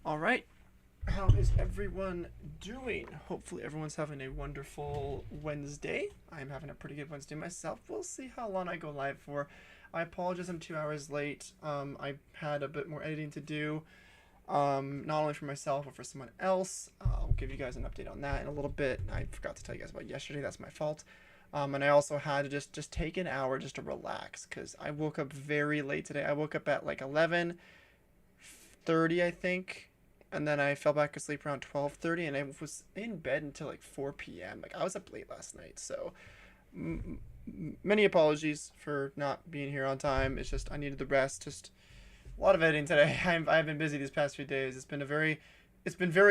All right. How is everyone doing? Hopefully, everyone's having a wonderful Wednesday. I'm having a pretty good Wednesday myself. We'll see how long I go live for. I apologize, I'm 2 hours late. I had a bit more editing to do, not only for myself but for someone else. I'll give you guys an update on that in a little bit. I forgot to tell you guys about yesterday. That's my fault. And I also had to just take an hour just to relax because I woke up very late today. I woke up at like 11:30, I think, and then I fell back asleep around 12:30, and I was in bed until like 4 p.m. Like I was up late last night, so many apologies for not being here on time. It's just I needed the rest. Just a lot of editing today. I've been busy these past few days. It's been very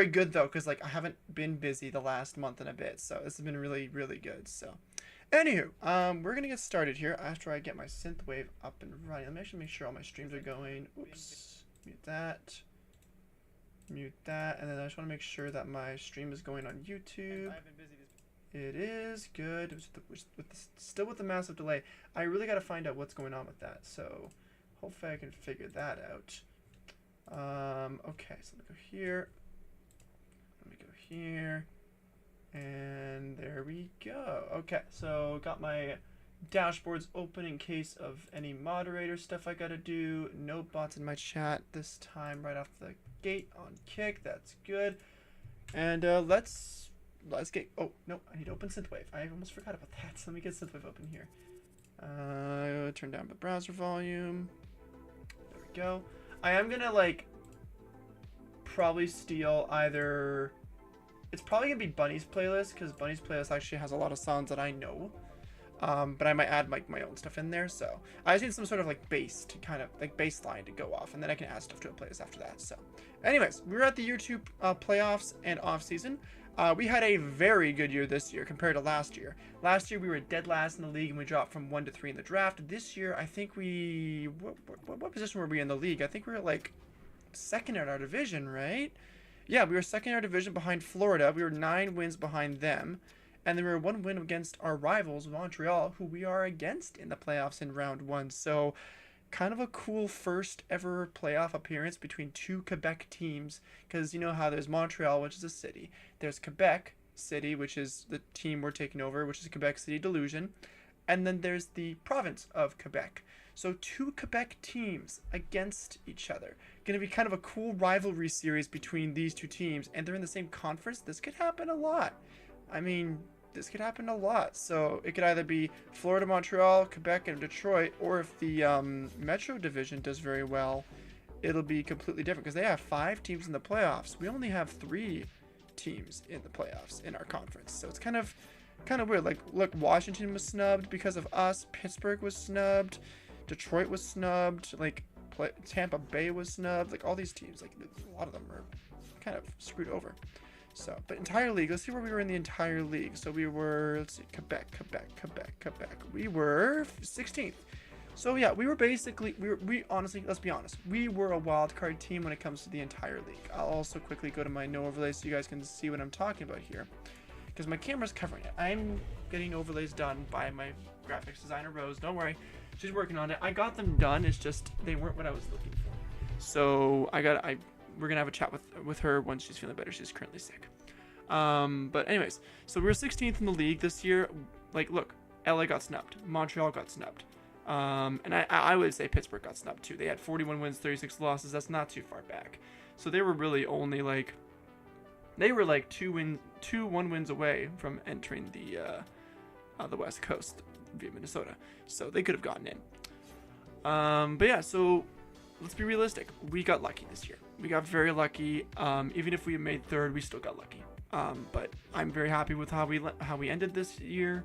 good though, because like I haven't been busy the last month and a bit, so this has been really really good. So, anywho, we're gonna get started here after I get my synthwave up and running. Let me actually make sure all my streams are going. Oops, mute that. Mute that, and then I just want to make sure that my stream is going on YouTube. It is good. Still with the massive delay. I really got to find out what's going on with that. So hopefully I can figure that out. Okay, so let me go here. Let me go here. And there we go. Okay, so got my dashboards open in case of any moderator stuff I gotta do. No bots in my chat this time right off the gate on kick. That's good. And let's get. Oh no, I need to open synthwave. I almost forgot about that. So let me get synthwave open here. Turn down the browser volume. There we go. I am gonna like probably steal either. It's probably gonna be Bunny's playlist because Bunny's playlist actually has a lot of songs that I know. But I might add like my own stuff in there. So I just need some sort of like bass to kind of like bass line to go off, and then I can add stuff to a playlist after that. So, anyways, we were at the YouTube playoffs and off season. We had a very good year this year compared to last year. Last year we were dead last in the league and we dropped from 1 to 3 in the draft. This year I think we what position were we in the league? I think we were like second in our division, right? Yeah, we were second in our division behind Florida. We were 9 wins behind them. And then we were 1 win against our rivals, Montreal, who we are against in the playoffs in round 1. So, kind of a cool first ever playoff appearance between 2 Quebec teams. Because you know how there's Montreal, which is a city. There's Quebec City, which is the team we're taking over, which is Quebec City Delusion. And then there's the province of Quebec. So 2 Quebec teams against each other. Going to be kind of a cool rivalry series between these 2 teams. And they're in the same conference. This could happen a lot. I mean, this could happen a lot. So it could either be Florida, Montreal, Quebec, and Detroit, or if the Metro division does very well, it'll be completely different because they have 5 teams in the playoffs. We only have 3 teams in the playoffs in our conference. So it's kind of weird. Like, look, Washington was snubbed because of us. Pittsburgh was snubbed. Detroit was snubbed. Like, Tampa Bay was snubbed. Like, all these teams, like, a lot of them are kind of screwed over. So, but entire league, let's see where we were in the entire league. So we were, let's see, Quebec. We were 16th. So yeah, we were basically, we honestly, let's be honest, we were a wild card team when it comes to the entire league. I'll also quickly go to my no overlays so you guys can see what I'm talking about here, because my camera's covering it. I'm getting overlays done by my graphics designer, Rose. Don't worry, she's working on it. I got them done. It's just they weren't what I was looking for. So we're gonna have a chat with her once she's feeling better. She's currently sick. But anyways, so we were 16th in the league this year. Like, look, LA got snubbed, Montreal got snubbed, and I would say Pittsburgh got snubbed too. They had 41 wins, 36 losses. That's not too far back. So they were really only like, they were like 1 wins away from entering the West Coast via Minnesota. So they could have gotten in. But yeah, so let's be realistic. We got lucky this year. We got very lucky. Even if we made 3rd, we still got lucky. But I'm very happy with how we ended this year.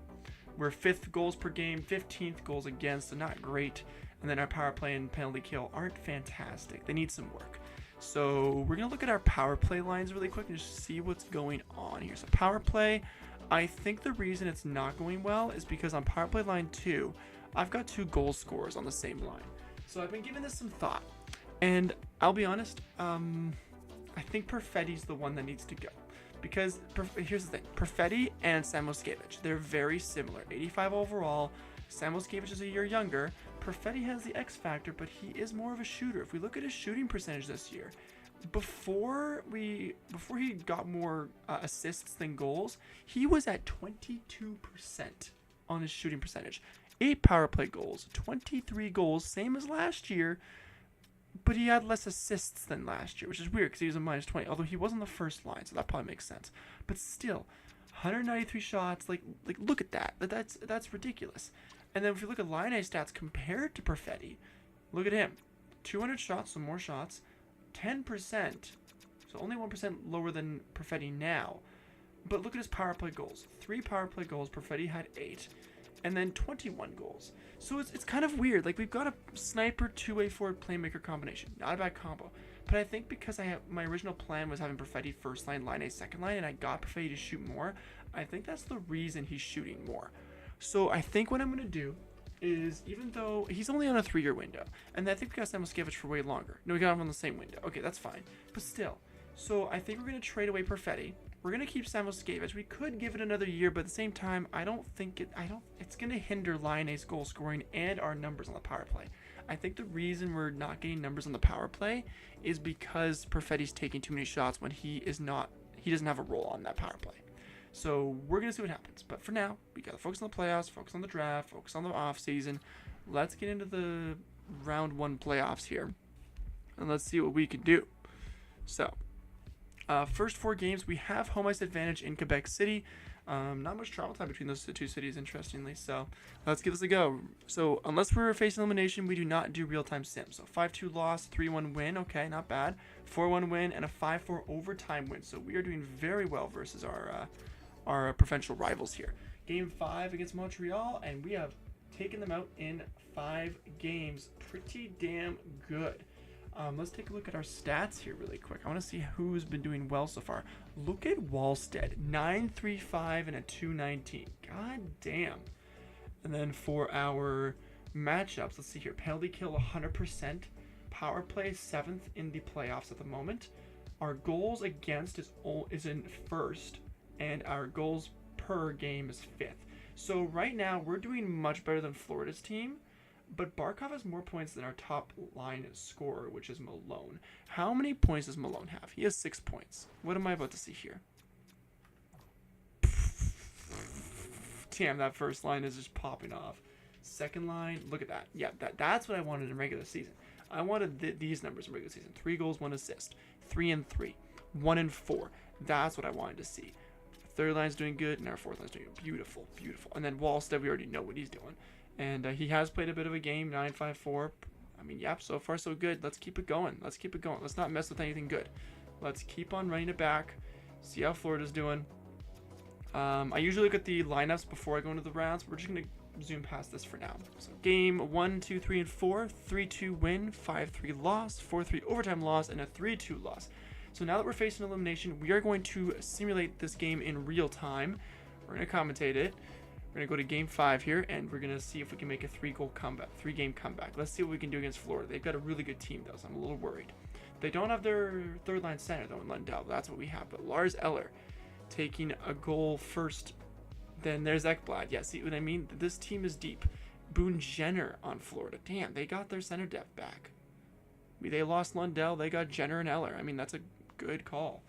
We're 5th goals per game, 15th goals against, so not great. And then our power play and penalty kill aren't fantastic. They need some work. So we're gonna look at our power play lines really quick and just see what's going on here. So power play, I think the reason it's not going well is because on power play line 2, I've got 2 goal scorers on the same line. So I've been giving this some thought, and I'll be honest, I think Perfetti's the one that needs to go. Because here's the thing, Perfetti and Samoskevich, they're very similar. 85 overall, Samoskevich is a year younger. Perfetti has the X factor, but he is more of a shooter. If we look at his shooting percentage this year, before he got more assists than goals, he was at 22% on his shooting percentage. 8 power play goals, 23 goals, same as last year, but he had less assists than last year, which is weird because he was a minus 20. Although he was on the first line, so that probably makes sense. But still, 193 shots. Like look at that. That's ridiculous. And then if you look at Line A stats compared to Perfetti, look at him. 200 shots, so more shots. 10%, so only 1% lower than Perfetti now. But look at his power play goals. 3 power play goals. Perfetti had 8. And then 21 goals. So it's kind of weird. Like, we've got a sniper two-way forward playmaker combination. Not a bad combo. But I think because my original plan was having Perfetti first line, Line A second line, and I got Perfetti to shoot more, I think that's the reason he's shooting more. So I think what I'm going to do is, even though he's only on a 3-year window, and I think we got Samoskevich for way longer. No, we got him on the same window. Okay, that's fine. But still. So I think we're going to trade away Perfetti. We're going to keep Samoskevich. We could give it another year, but at the same time, it's going to hinder Line A's goal scoring and our numbers on the power play. I think the reason we're not getting numbers on the power play is because Perfetti's taking too many shots when he doesn't have a role on that power play. So we're going to see what happens. But for now, we got to focus on the playoffs, focus on the draft, focus on the offseason. Let's get into the round 1 playoffs here, and let's see what we can do. So, first 4 games, we have home ice advantage in Quebec City. Not much travel time between those 2 cities, interestingly. So let's give this a go. So unless we're facing elimination, we do not do real-time sim. So 5-2 loss, 3-1 win. Okay, not bad. 4-1 win and a 5-4 overtime win. So we are doing very well versus our provincial rivals here. Game 5 against Montreal, and we have taken them out in 5 games. Pretty damn good. Let's take a look at our stats here really quick. I want to see who's been doing well so far. Look at Wallstead, 935 and a 219. God damn. And then for our matchups, let's see here. Penalty kill 100%. Power play 7th in the playoffs at the moment. Our goals against is in 1st, and our goals per game is 5th. So right now we're doing much better than Florida's team. But Barkov has more points than our top line scorer, which is Malone. How many points does Malone have? He has 6 points. What am I about to see here? Damn, that first line is just popping off. Second line, look at that. Yeah, that's what I wanted in regular season. I wanted these numbers in regular season. 3 goals, 1 assist. 3 and 3. 1 and 4. That's what I wanted to see. Third line's doing good, and our fourth line's doing good. Beautiful, beautiful. And then Wallstead, we already know what he's doing. And he has played a bit of a game, 9-5-4. I mean, yeah, so far so good. Let's keep it going. Let's not mess with anything good. Let's keep on running it back. See how Florida's doing. I usually look at the lineups before I go into the rounds. We're just going to zoom past this for now. So game 1, 2, 3, and 4. 3-2 win, 5-3 loss, 4-3 overtime loss, and a 3-2 loss. So now that we're facing elimination, we are going to simulate this game in real time. We're going to commentate it. We're going to go to game 5 here, and we're going to see if we can make a 3-game comeback. Let's see what we can do against Florida. They've got a really good team, though, so I'm a little worried. They don't have their third-line center, though, in Lundell. That's what we have. But Lars Eller taking a goal first. Then there's Ekblad. Yeah, see what I mean? This team is deep. Boone Jenner on Florida. Damn, they got their center depth back. I mean, they lost Lundell. They got Jenner and Eller. I mean, that's a good call.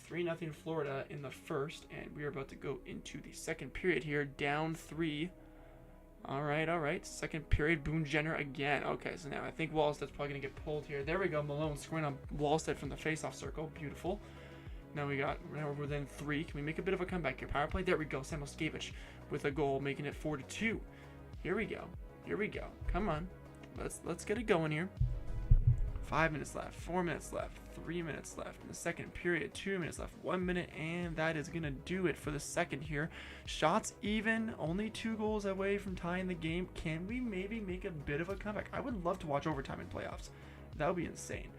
3-0 Florida in the first, and we are about to go into the second period here, down 3. All right. Second period, Boone Jenner again. Okay, so now I think Wallsted's probably going to get pulled here. There we go, Malone scoring on Wallstead from the face-off circle. Beautiful. Now we're within 3. Can we make a bit of a comeback here? Power play. There we go. Samoskevich with a goal, making it 4-2. Here we go. Come on. Let's get it going here. 5 minutes left, 4 minutes left, 3 minutes left in the second period, 2 minutes left, 1 minute, and that is going to do it for the second here. Shots even, only 2 goals away from tying the game. Can we maybe make a bit of a comeback? I would love to watch overtime in playoffs. That would be insane.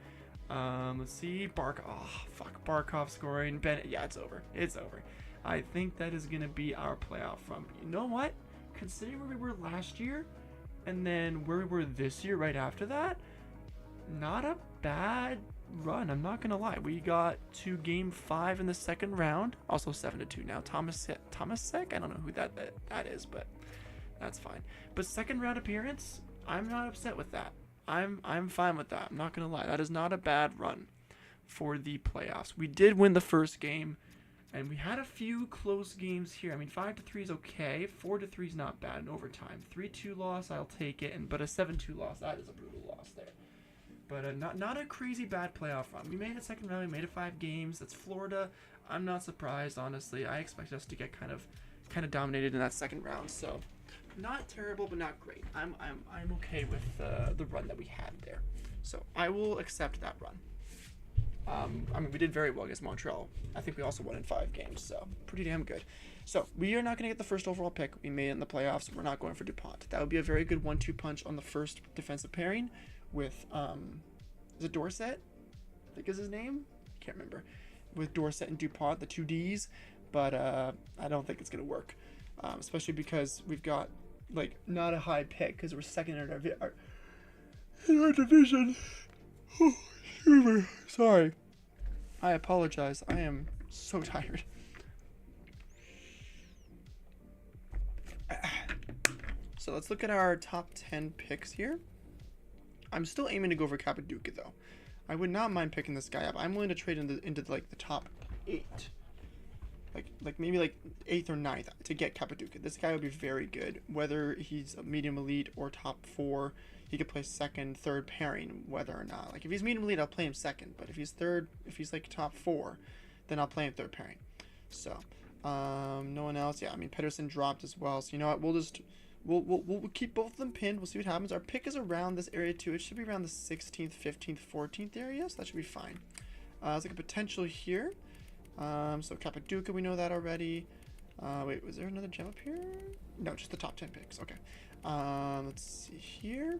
Let's see, Barkov scoring. Bennett, yeah, it's over. I think that is going to be our playoff run. You know what? Considering where we were last year, and then where we were this year right after that, not a bad run, I'm not gonna lie. We got to game 5 in the second round, also 7-2 now. Tomasek, I don't know who that is, but that's fine. But second round appearance, I'm not upset with that. I'm fine with that. I'm not gonna lie. That is not a bad run for the playoffs. We did win the first game, and we had a few close games here. I mean, 5-3 is okay. 4-3 is not bad in overtime. 3-2 loss, I'll take it. But a 7-2 loss, that is a brutal loss there. But not a crazy bad playoff run. We made it second round. We made it 5 games. That's Florida. I'm not surprised, honestly. I expect us to get kind of dominated in that second round. So, not terrible, but not great. I'm okay with the run that we had there. So I will accept that run. I mean, we did very well against Montreal. I think we also won in 5 games, so pretty damn good. So we are not going to get the first overall pick. We made it in the playoffs. We're not going for DuPont. That would be a very good 1-2 punch on the first defensive pairing with is it Dorsett? I think is his name. I can't remember. With Dorsett and DuPont, the 2 Ds, but I don't think it's going to work, especially because we've got like not a high pick because we're second in our division. Oh, excuse me. Sorry. I apologize. I am so tired. So let's look at our top 10 picks here. I'm still aiming to go for Cappaduca though. I would not mind picking this guy up. I'm willing to trade into like the top 8. Like maybe like 8th or 9th to get Cappaduca. This guy would be very good. Whether he's a medium elite or top 4, he could play second, third pairing, whether or not. Like if he's medium elite, I'll play him second. But if he's third, if he's like top 4, then I'll play him third pairing. So, no one else. Yeah, I mean Pedersen dropped as well. So you know what? We'll keep both of them pinned. We'll see what happens. Our pick is around this area too. It should be around the 16th, 15th, 14th area. So that should be fine. There's like a potential here. So Cappaduca, we know that already. Wait, was there another gem up here? No, just the top 10 picks. Okay. Let's see here.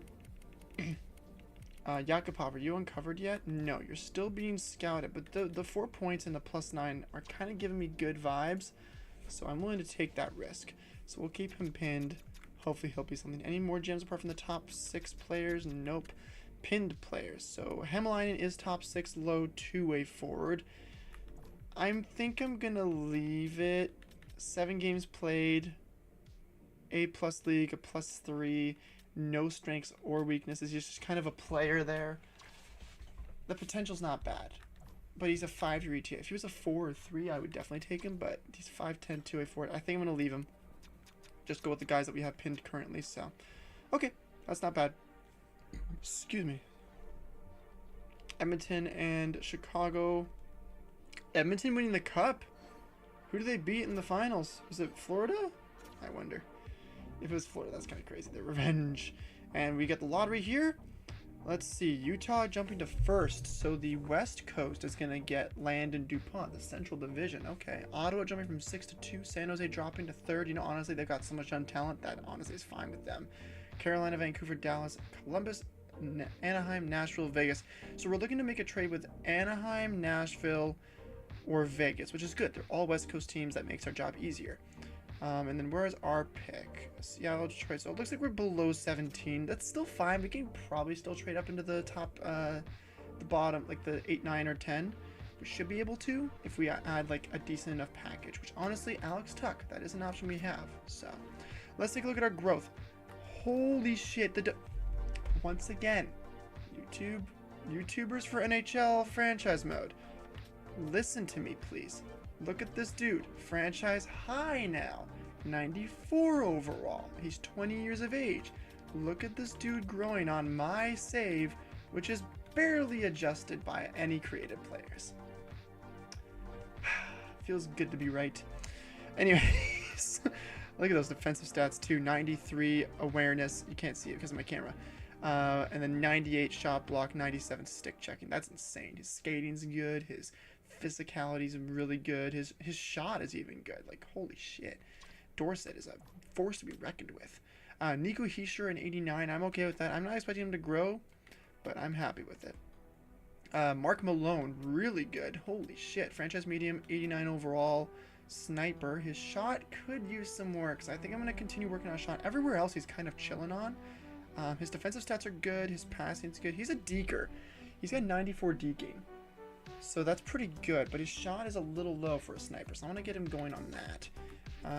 Yakupov, are you uncovered yet? No, you're still being scouted, but the 4 points and the +9 are kind of giving me good vibes, so I'm willing to take that risk. So we'll keep him pinned. Hopefully he'll be something. Any more gems apart from the top 6 players? Nope. Pinned players. So Hämäläinen is top 6 low 2-way forward. I think I'm gonna leave it. 7 games played, A+ league, a +3, no strengths or weaknesses. He's just kind of a player there. The potential's not bad, but he's a 5-year ETA. If he was a 4 or 3, I would definitely take him, but he's 5'10", 2-way forward. I think I'm gonna leave him. Just go with the guys that we have pinned currently. So, okay, that's not bad. Excuse me. Edmonton and Chicago. Edmonton winning the cup. Who do they beat in the finals? Was it Florida? I wonder. If it was Florida, that's kind of crazy. The revenge. And we get the lottery here. Let's see. Utah jumping to first. So the West Coast is going to get Land and DuPont, the Central Division. Okay. Ottawa jumping from 6 to 2. San Jose dropping to 3rd. You know, honestly, they've got so much young talent that honestly is fine with them. Carolina, Vancouver, Dallas, Columbus, Anaheim, Nashville, Vegas. So we're looking to make a trade with Anaheim, Nashville, or Vegas, which is good. They're all West Coast teams. That makes our job easier. And then where is our pick? Seattle, Detroit. So it looks like we're below 17. That's still fine. We can probably still trade up into the top, the bottom, like the 8, 9, or 10. We should be able to if we add like a decent enough package, which honestly, Alex Tuck, that is an option we have. So let's take a look at our growth. Holy shit. Once again, YouTubers for NHL franchise mode. Listen to me, please. Look at this dude. Franchise high now. 94 overall. He's 20 years of age. Look at this dude growing on my save, which is barely adjusted by any creative players. Feels good to be right. Anyways, look at those defensive stats too. 93 awareness. You can't see it because of my camera. And then 98 shot block, 97 stick checking. That's insane. His skating's good. His physicality's really good. His shot is even good. Like, holy shit. Dorsett is a force to be reckoned with. Nico Hischier in 89. I'm okay with that. I'm not expecting him to grow, but I'm happy with it. Mark Malone, really good. Holy shit. Franchise medium, 89 overall. Sniper. His shot could use some work, so I think I'm going to continue working on a shot. Everywhere else he's kind of chilling on. His defensive stats are good. His passing's good. He's a deker. He's got 94 deking. So that's pretty good, but his shot is a little low for a sniper, so I want to get him going on that.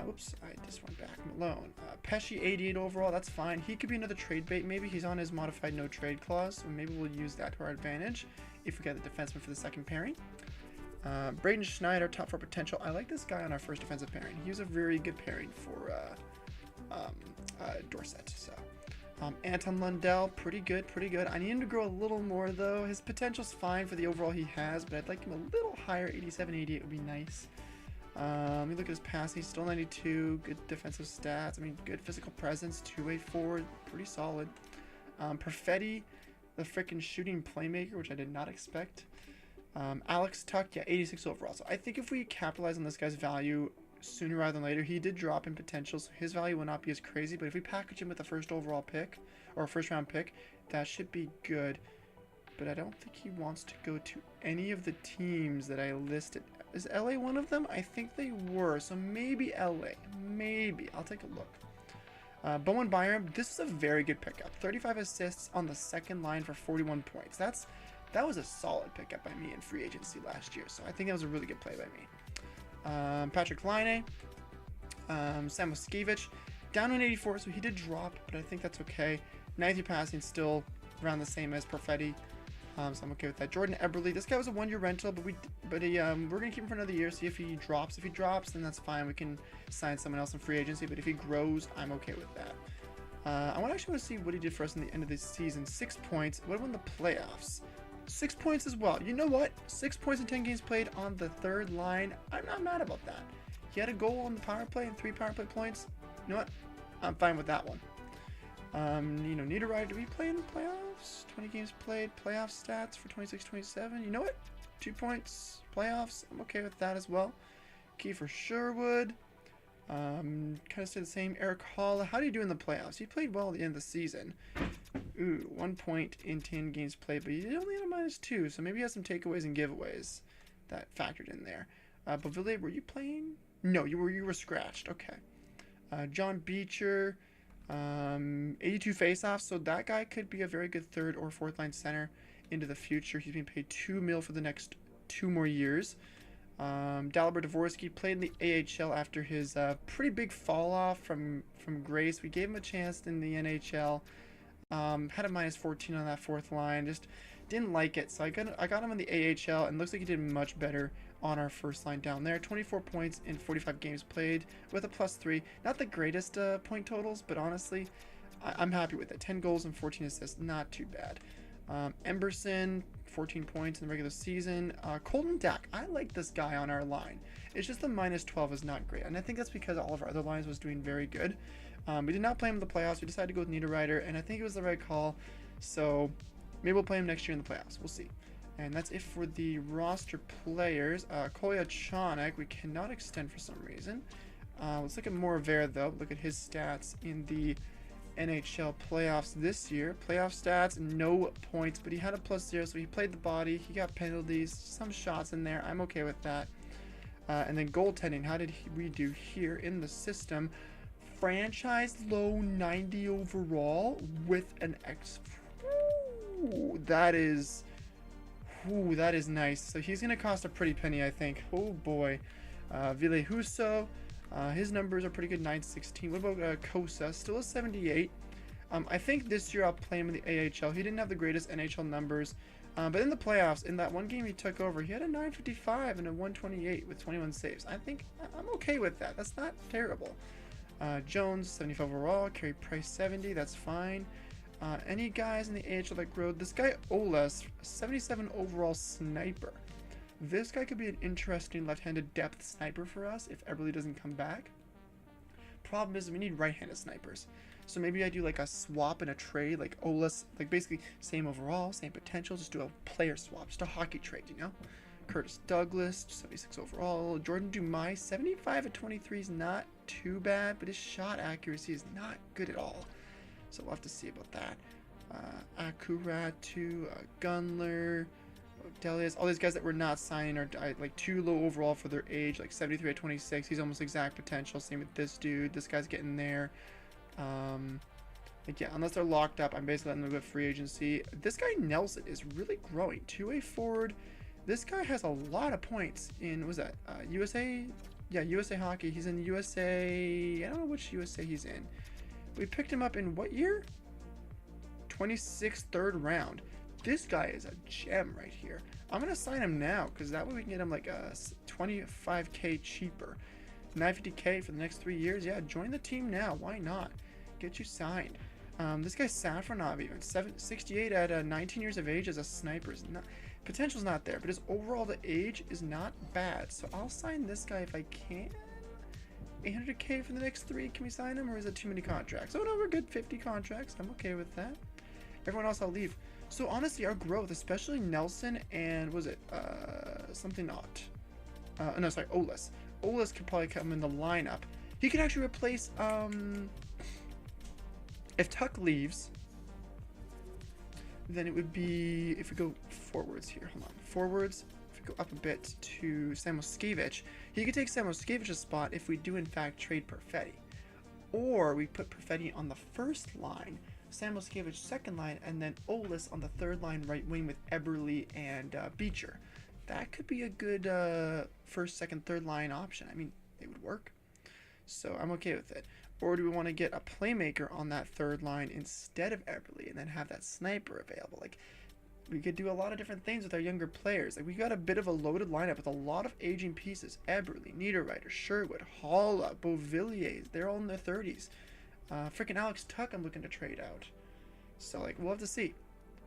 Oops, I just went back. Malone. Pesci, 88 overall, that's fine. He could be another trade bait, maybe. He's on his modified no trade clause, so maybe we'll use that to our advantage if we get the defenseman for the second pairing. Braden Schneider, top 4 potential. I like this guy on our first defensive pairing. He was a very good pairing for Dorset. So Anton Lundell, pretty good, pretty good. I need him to grow a little more though. His potential's fine for the overall he has, but I'd like him a little higher. 87, 88 would be nice. Let me look at his passing. Still 92. Good defensive stats. I mean, good physical presence. 2-way forward. Pretty solid. Perfetti, the freaking shooting playmaker, which I did not expect. Alex Tuck, yeah, 86 overall. So I think if we capitalize on this guy's value sooner rather than later, he did drop in potential, so his value will not be as crazy. But if we package him with the first overall pick, or first round pick, that should be good. But I don't think he wants to go to any of the teams that I listed. Is LA one of them? I think they were. So maybe LA. Maybe. I'll take a look. Bowen Byram, this is a very good pickup. 35 assists on the second line for 41 points. That was a solid pickup by me in free agency last year. So I think that was a really good play by me. Patrick Laine, Sam Moskevich, down to 84, so he did drop, but I think that's okay. 90 passing, still around the same as Perfetti. So I'm okay with that. Jordan Eberle, this guy was a 1-year rental, but we're gonna keep him for another year, see if he drops. If he drops, then that's fine. We can sign someone else in free agency. But if he grows, I'm okay with that. I actually want to see what he did for us in the end of this season. 6 points. What about in the playoffs? 6 points as well. You know what? 6 points in 10 games played on the third line. I'm not mad about that. He had a goal on the power play and 3 power play points. You know what? I'm fine with that one. Niederreiter, did we play in the playoffs? 20 games played, playoff stats for 26-27. You know what? 2 points, playoffs. I'm okay with that as well. Kiefer Sherwood. Kind of stay the same. Eric Hall. How do you do in the playoffs? He played well at the end of the season. Ooh, 1 point in 10 games played, but he only had a -2, so maybe he has some takeaways and giveaways that factored in there. Baville, were you playing? No, you were scratched. Okay. John Beecher. 82 faceoffs, so that guy could be a very good 3rd or 4th line center into the future. He's being paid $2 million for the next 2 more years. Dalibor Dvorsky played in the AHL after his pretty big fall off from Grace. We gave him a chance in the NHL. Had a -14 on that 4th line. Just didn't like it, so I got him in the AHL, and looks like he did much better on our first line down there. 24 points in 45 games played with a +3. Not the greatest point totals, but honestly, I'm happy with it. 10 goals and 14 assists, not too bad. Emberson, 14 points in the regular season. Colton Dack, I like this guy on our line. It's just the -12 is not great, and I think that's because all of our other lines was doing very good. We did not play him in the playoffs. We decided to go with Niederreiter, and I think it was the right call. So maybe we'll play him next year in the playoffs. We'll see. And that's it for the roster players. Kolya Chonak, we cannot extend for some reason. Let's look at Moravert, though. Look at his stats in the NHL playoffs this year. Playoff stats, no points, but he had a +0, so he played the body. He got penalties, some shots in there. I'm okay with that. And then goaltending, how did we do here in the system? Franchise low 90 overall with an X. Ooh, that is nice. So he's going to cost a pretty penny, I think. Oh, boy. Ville Husso. His numbers are pretty good, 916. What about Kosa? Still a 78. I think this year I'll play him in the AHL. He didn't have the greatest NHL numbers. But in the playoffs, in that one game he took over, he had a 955 and a 128 with 21 saves. I think I'm okay with that. That's not terrible. Jones, 75 overall. Carey Price, 70. That's fine. Any guys in the AHL that growed? This guy, Olas, 77 overall sniper. This guy could be an interesting left-handed depth sniper for us if Eberle doesn't come back. Problem is we need right-handed snipers. So maybe I do like a swap and a trade, like Olas, like basically same overall, same potential, just do a player swap, just a hockey trade, you know? Curtis Douglas, 76 overall. Jordan Dumais, 75 at 23 is not too bad, but his shot accuracy is not good at all. So we'll have to see about that. Akuratu, Gunler, Delius, all these guys that we're not signing are like too low overall for their age, like 73 at 26. He's almost exact potential. Same with this dude. This guy's getting there. Like, yeah, unless they're locked up, I'm basically letting them go with free agency. This guy Nelson is really growing. 2-way forward. This guy has a lot of points in, what was that, USA? Yeah, USA Hockey. He's in USA. I don't know which USA he's in. We picked him up in what year? 26th, 3rd round. This guy is a gem right here. I'm going to sign him now because that way we can get him like a 25k cheaper. 950k for the next 3 years. Yeah, join the team now. Why not? Get you signed. This guy's Safronov even. 68 at 19 years of age as a sniper. Potential's not there, but his overall the age is not bad. So I'll sign this guy if I can. 800k for the next 3. Can we sign him, or is it too many contracts? Oh no, we're good. 50 contracts. I'm okay with that. Everyone else I'll leave. So honestly, our growth, especially Nelson and was it something not? No, sorry, Olis. Olis could probably come in the lineup. He could actually replace if Tuck leaves, then it would be, if we go forwards here, hold on, forwards, if we go up a bit to Samoskevich, he could take Samoskevich's spot if we do in fact trade Perfetti. Or we put Perfetti on the first line, Samoskevich second line, and then Olis on the third line right wing with Eberle and Beecher. That could be a good first, second, third line option. I mean, it would work. So I'm okay with it. Or do we want to get a playmaker on that third line instead of Eberle and then have that sniper available? Like, we could do a lot of different things with our younger players. Like, we got a bit of a loaded lineup with a lot of aging pieces. Eberle, Niederreiter, Sherwood, Holla, Beauvilliers. They're all in their 30s. Freaking Alex Tuck I'm looking to trade out. So, like, we'll have to see.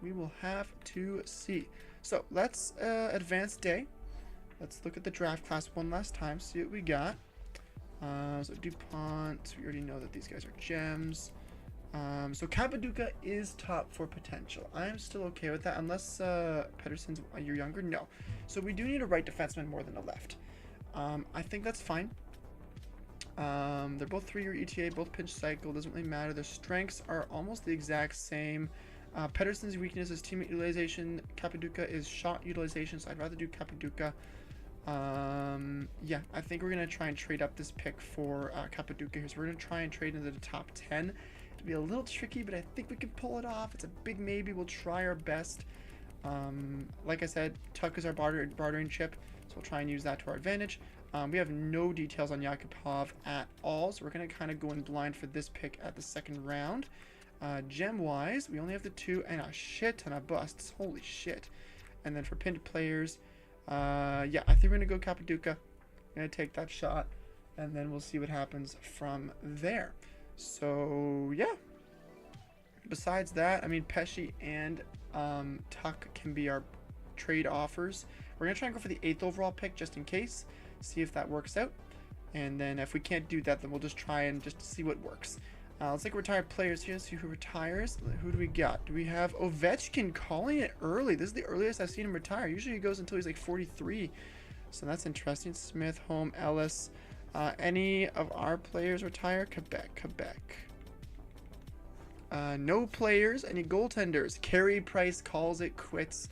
We will have to see. So, let's advance day. Let's look at the draft class one last time, see what we got. So DuPont, we already know that these guys are gems. So Kapaduka is top for potential. I'm still okay with that, unless Pedersen's a year younger. No. So we do need a right defenseman more than a left. I think that's fine. They're both 3-year ETA, both pinch cycle, doesn't really matter. Their strengths are almost the exact same. Pedersen's weakness is teammate utilization. Kapaduka is shot utilization, so I'd rather do Kapaduka. Yeah, I think we're going to try and trade up this pick for Kapaduka here. So we're going to try and trade into the top 10. It'll be a little tricky, but I think we can pull it off. It's a big maybe. We'll try our best. Like I said, Tuck is our bartering chip, so we'll try and use that to our advantage. We have no details on Yakupov at all, so we're going to kind of go in blind for this pick at the second round. Gem-wise, we only have the 2 and a shit ton of busts. Holy shit. And then for pinned players, yeah, I think we're going to go Kapaduka. I'm going to take that shot, and then we'll see what happens from there. So, yeah. Besides that, I mean, Pesci and Tuck can be our trade offers. We're going to try and go for the 8th overall pick just in case. See if that works out. And then if we can't do that, then we'll just try and just see what works. Let's take retired players here, see who retires. Who do we got? Do we have Ovechkin calling it early? This is the earliest I've seen him retire. Usually he goes until he's like 43. So that's interesting. Smith, Holm, Ellis. Any of our players retire? Quebec. No players. Any goaltenders? Carey Price calls it quits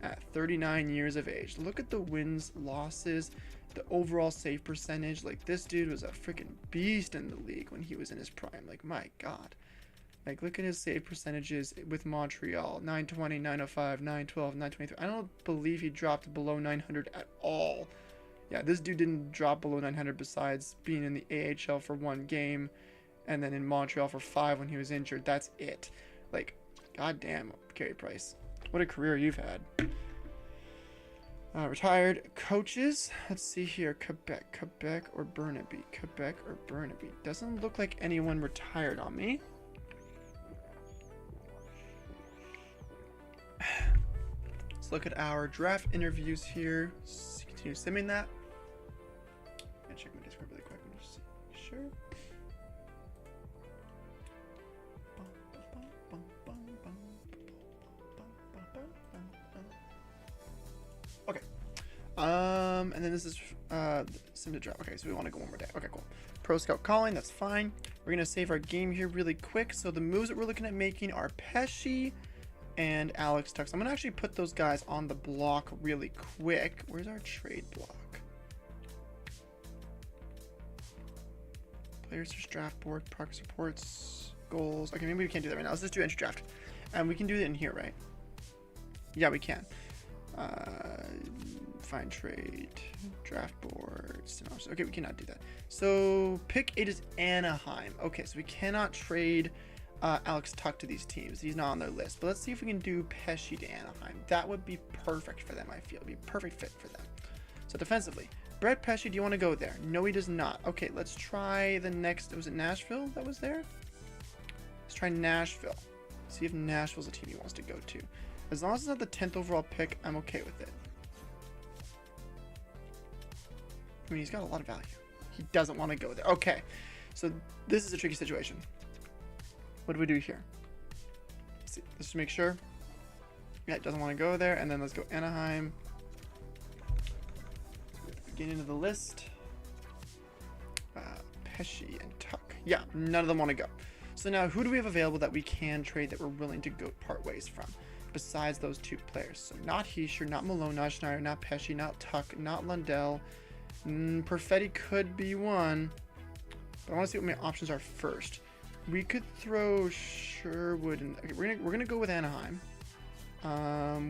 at 39 years of age. Look at the wins, losses, the overall save percentage. Like, this dude was a freaking beast in the league when he was in his prime. Like, my god. Like, look at his save percentages with Montreal. 920, 905, 912, 923. I don't believe he dropped below 900 at all. Yeah, this dude didn't drop below 900 besides being in the AHL for 1 game and then in Montreal for 5 when he was injured. That's it. Like, goddamn, Carey Price. What a career you've had. Retired coaches. Let's see here. Quebec or Burnaby. Quebec or Burnaby. Doesn't look like anyone retired on me. Let's look at our draft interviews here. Continue simming that. I'm gonna check my Discord really quick and just see. Sure. Okay. And then this is sim to draft. Okay, so we want to go one more day. Okay, cool. Pro Scout calling, that's fine. We're gonna save our game here really quick. So the moves that we're looking at making are Pesci and Alex Tuck. So I'm gonna actually put those guys on the block really quick. Where's our trade block? Players search draft board, progress reports, goals. Okay, maybe we can't do that right now. Let's just do entry draft. And we can do it in here, right? Yeah, we can. Find trade, draft board, synopsis. Okay, we cannot do that. So pick 8 is Anaheim. Okay, so we cannot trade Alex Tuck to these teams. He's not on their list. But let's see if we can do Pesci to Anaheim. That would be perfect for them, I feel. It'd be a perfect fit for them. So defensively, Brett Pesci, do you want to go there? No, he does not. Okay, let's try the next. Was it Nashville that was there? Let's try Nashville. See if Nashville's a team he wants to go to. As long as it's not the 10th overall pick, I'm okay with it. I mean, he's got a lot of value. He doesn't want to go there. Okay, so this is a tricky situation. What do we do here? Let's see. Let's just make sure. Yeah, it doesn't want to go there. And then let's go Anaheim. Beginning of the list. Pesci and Tuck. Yeah, none of them want to go. So now, who do we have available that we can trade that we're willing to go part ways from? Besides those two players. So not Heischer, not Malone, not Schneider, not Pesci, not Tuck, not Lundell. Perfetti could be one. But I want to see what my options are first. We could throw Sherwood in. Okay, we're gonna go with Anaheim.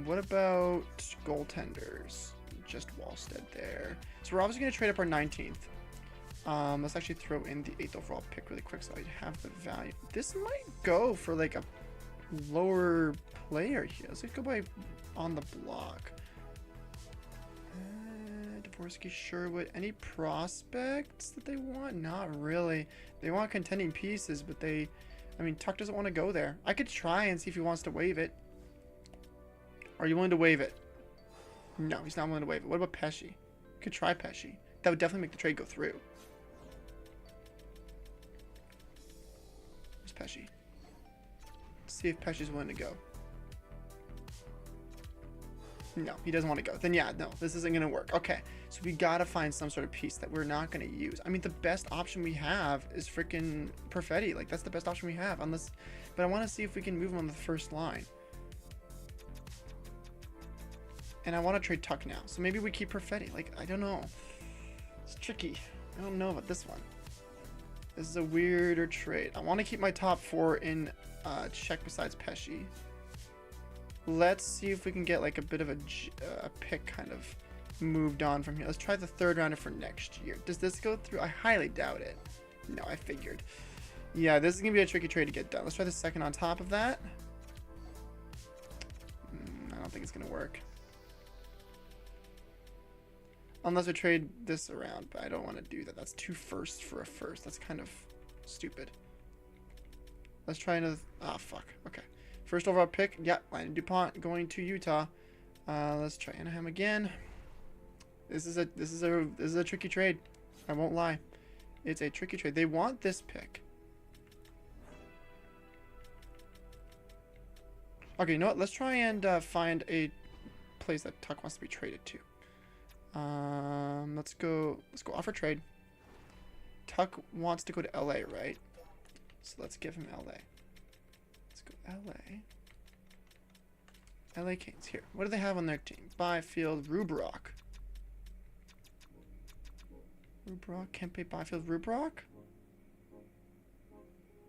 What about goaltenders? Just Wallstead there. So we're obviously gonna trade up our 19th. Let's actually throw in the 8th overall pick really quick so I have the value. This might go for like a lower player here. Let's go by on the block. Dvorsky, Sherwood. Any prospects that they want? Not really. They want contending pieces, but I mean, Tuck doesn't want to go there. I could try and see if he wants to waive it. Are you willing to waive it? No, he's not willing to waive it. What about Pesci? Could try Pesci. That would definitely make the trade go through. Where's Pesci? Let's see if Pesci's willing to go. No, he doesn't want to go. Then yeah, no, this isn't going to work. Okay, so we got to find some sort of piece that we're not going to use. I mean, the best option we have is freaking Perfetti. Like, that's the best option we have. But I want to see if we can move him on the first line. And I want to trade Tuck now. So maybe we keep Perfetti. Like, I don't know. It's tricky. I don't know about this one. This is a weirder trade. I want to keep my top 4 in check besides Pesci. Let's see if we can get like a bit of a pick kind of moved on from here. Let's try the 3rd rounder for next year. Does this go through? I highly doubt it. No, I figured. Yeah, this is going to be a tricky trade to get done. Let's try the 2nd on top of that. I don't think it's going to work. Unless we trade this around, but I don't want to do that. That's 2 firsts for a first. That's kind of stupid. Let's try another. Ah, fuck. Okay. 1st overall pick. Yeah, Landon DuPont going to Utah. Let's try Anaheim again. This is a tricky trade. I won't lie. It's a tricky trade. They want this pick. Okay, you know what? Let's try and find a place that Tuck wants to be traded to. Let's go offer trade. Tuck wants to go to LA, right? So let's give him LA. Let's go LA Kings. Here. What do they have on their team? Byfield, Rubrok. Kempe, Byfield, Rubrok?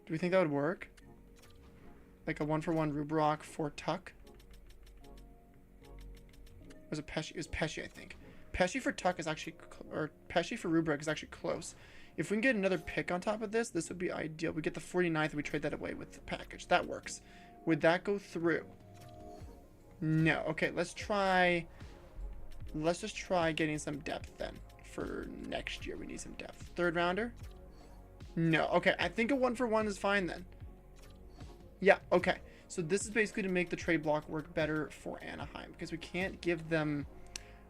Do we think that would work? Like a 1-for-1 Rubrok for Tuck? Was it Pesci? It was Pesci, I think. Pesci for Tuck is actually, or Pesci for Rubrok is actually close. If we can get another pick on top of this, this would be ideal. We get the 49th and we trade that away with the package. That works. Would that go through? No. Okay, let's just try getting some depth then. For next year, we need some depth. 3rd rounder? No. Okay, I think a 1-for-1 is fine then. Yeah, okay. So this is basically to make the trade block work better for Anaheim. Because we can't give them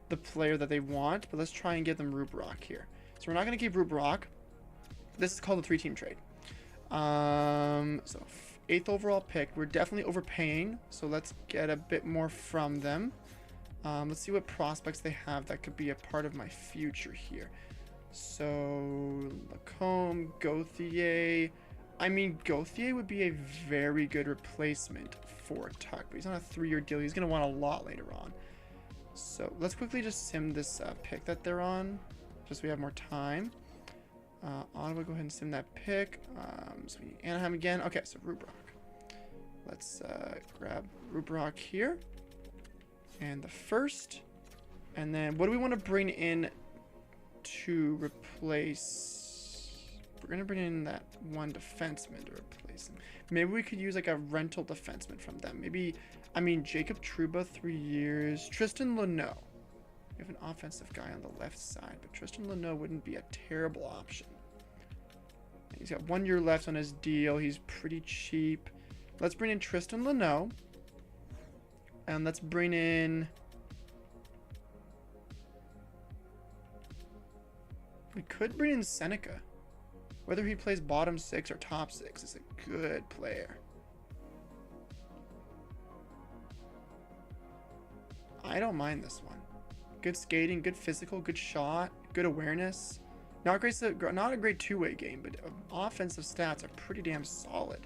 the player that they want. But let's try and give them Rubrok here. So we're not going to keep Rubrok. This is called a 3-team trade. So 8th overall pick. We're definitely overpaying. So let's get a bit more from them. Let's see what prospects they have that could be a part of my future here. So Lacombe, Gauthier. I mean, Gauthier would be a very good replacement for Tuck, but he's on a 3-year deal. He's going to want a lot later on. So let's quickly just sim this pick that they're on, just so we have more time. Ottawa, go ahead and sim that pick. So we need Anaheim again. Okay, so Rubrok. Let's grab Rubrok here. And the 1st. And then what do we want to bring in to replace? We're going to bring in that one defenseman to replace. OffSeason. Maybe we could use like a rental defenseman from them. Maybe, I mean, Jacob Trouba, 3 years. Tristan Luneau. We have an offensive guy on the left side, but Tristan Luneau wouldn't be a terrible option. He's got 1 year left on his deal. He's pretty cheap. Let's bring in Tristan Luneau. And let's bring in... We could bring in Seneca. Whether he plays bottom 6 or top 6 is a good player. I don't mind this one. Good skating, good physical, good shot, good awareness. Not a great two-way game, but offensive stats are pretty damn solid.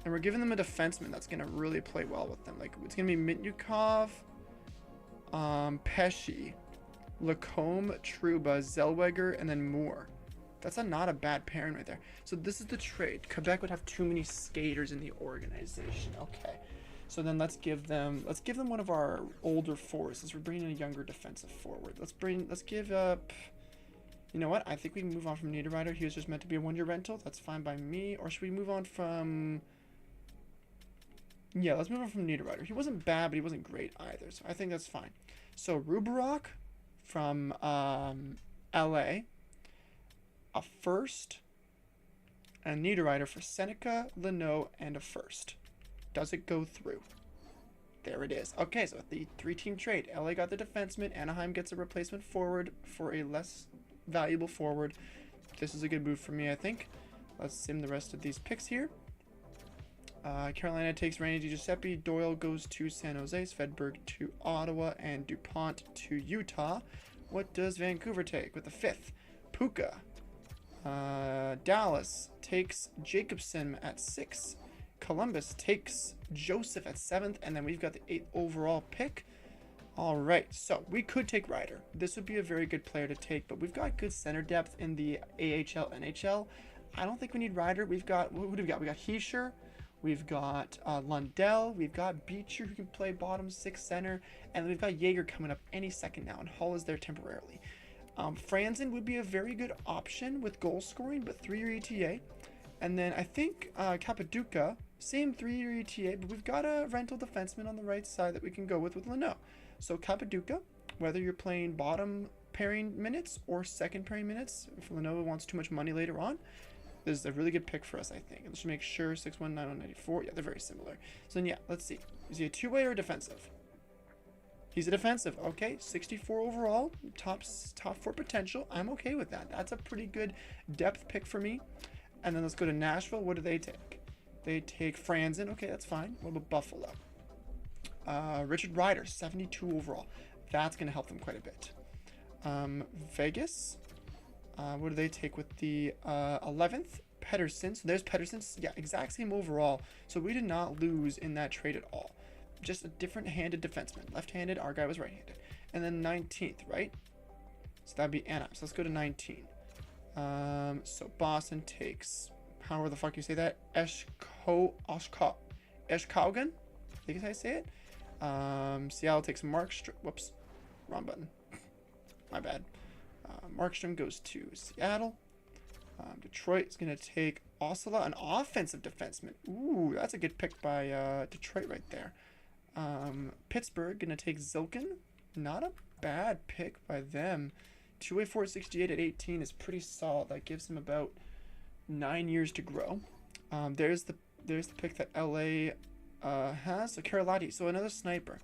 And we're giving them a defenseman that's going to really play well with them. Like, it's going to be Mitnyukov, Pesci, Lacombe, Trouba, Zellweger, and then Moore. That's not a bad pairing right there. So this is the trade. Quebec would have too many skaters in the organization. Okay. So then let's give them one of our older forwards, since we're bringing in a younger defensive forward. Let's give up... You know what? I think we can move on from Niederreiter. He was just meant to be a 1 year rental. That's fine by me. Or should we move on from... Yeah, let's move on from Niederreiter. He wasn't bad, but he wasn't great either. So I think that's fine. So Rubarok from LA. A first. And Niederreiter for Seneca, Luneau, and a first. Does it go through? There it is. Okay, so the 3-team trade. LA got the defenseman. Anaheim gets a replacement forward for a less valuable forward. This is a good move for me, I think. Let's sim the rest of these picks here. Carolina takes Randy Giuseppe. Doyle goes to San Jose. Svedberg to Ottawa. And DuPont to Utah. What does Vancouver take with the 5th? Puka. Dallas takes Jacobson at 6. Columbus takes Joseph at 7th. And then we've got the 8th overall pick. Alright, so we could take Ryder. This would be a very good player to take, but we've got good center depth in the AHL, NHL. I don't think we need Ryder. We've got, who do we got? We got Heischer, we've got Lundell, we've got Beecher who can play bottom 6 center, and we've got Jaeger coming up any second now, and Hull is there temporarily. Franzen would be a very good option with goal scoring, but 3-year ETA. And then I think Capaduca, same 3-year ETA, but we've got a rental defenseman on the right side that we can go with Luneau. So Capaduca, whether you're playing bottom pairing minutes or second pairing minutes, if Luneau wants too much money later on, this is a really good pick for us, I think. Let's just make sure 6'1", 94. Yeah, they're very similar. So then, yeah, let's see. Is he a two-way or defensive? He's a defensive. Okay, 64 overall, top 4 potential. I'm okay with that. That's a pretty good depth pick for me. And then let's go to Nashville. What do they take? They take Franzen. Okay, that's fine. What about Buffalo? Richard Ryder, 72 overall. That's going to help them quite a bit. Vegas. What do they take with the 11th? Pedersen. So there's Pedersen. Yeah, exact same overall. So we did not lose in that trade at all. Just a different-handed defenseman. Left-handed, our guy was right-handed. And then 19th, right? So that'd be Anaheim. So let's go to 19. So Boston takes, however the fuck you say that, Eshkaugen? I think is how I say it. Seattle takes Markstrom. Whoops, wrong button. My bad. Markstrom goes to Seattle. Detroit is going to take Osala, an offensive defenseman. Ooh, that's a good pick by Detroit right there. Pittsburgh going to take Zilkin. Not a bad pick by them. 2-way 468 at 18 is pretty solid. That gives him about 9 years to grow. There's the pick that LA has. So Carolati. So another sniper.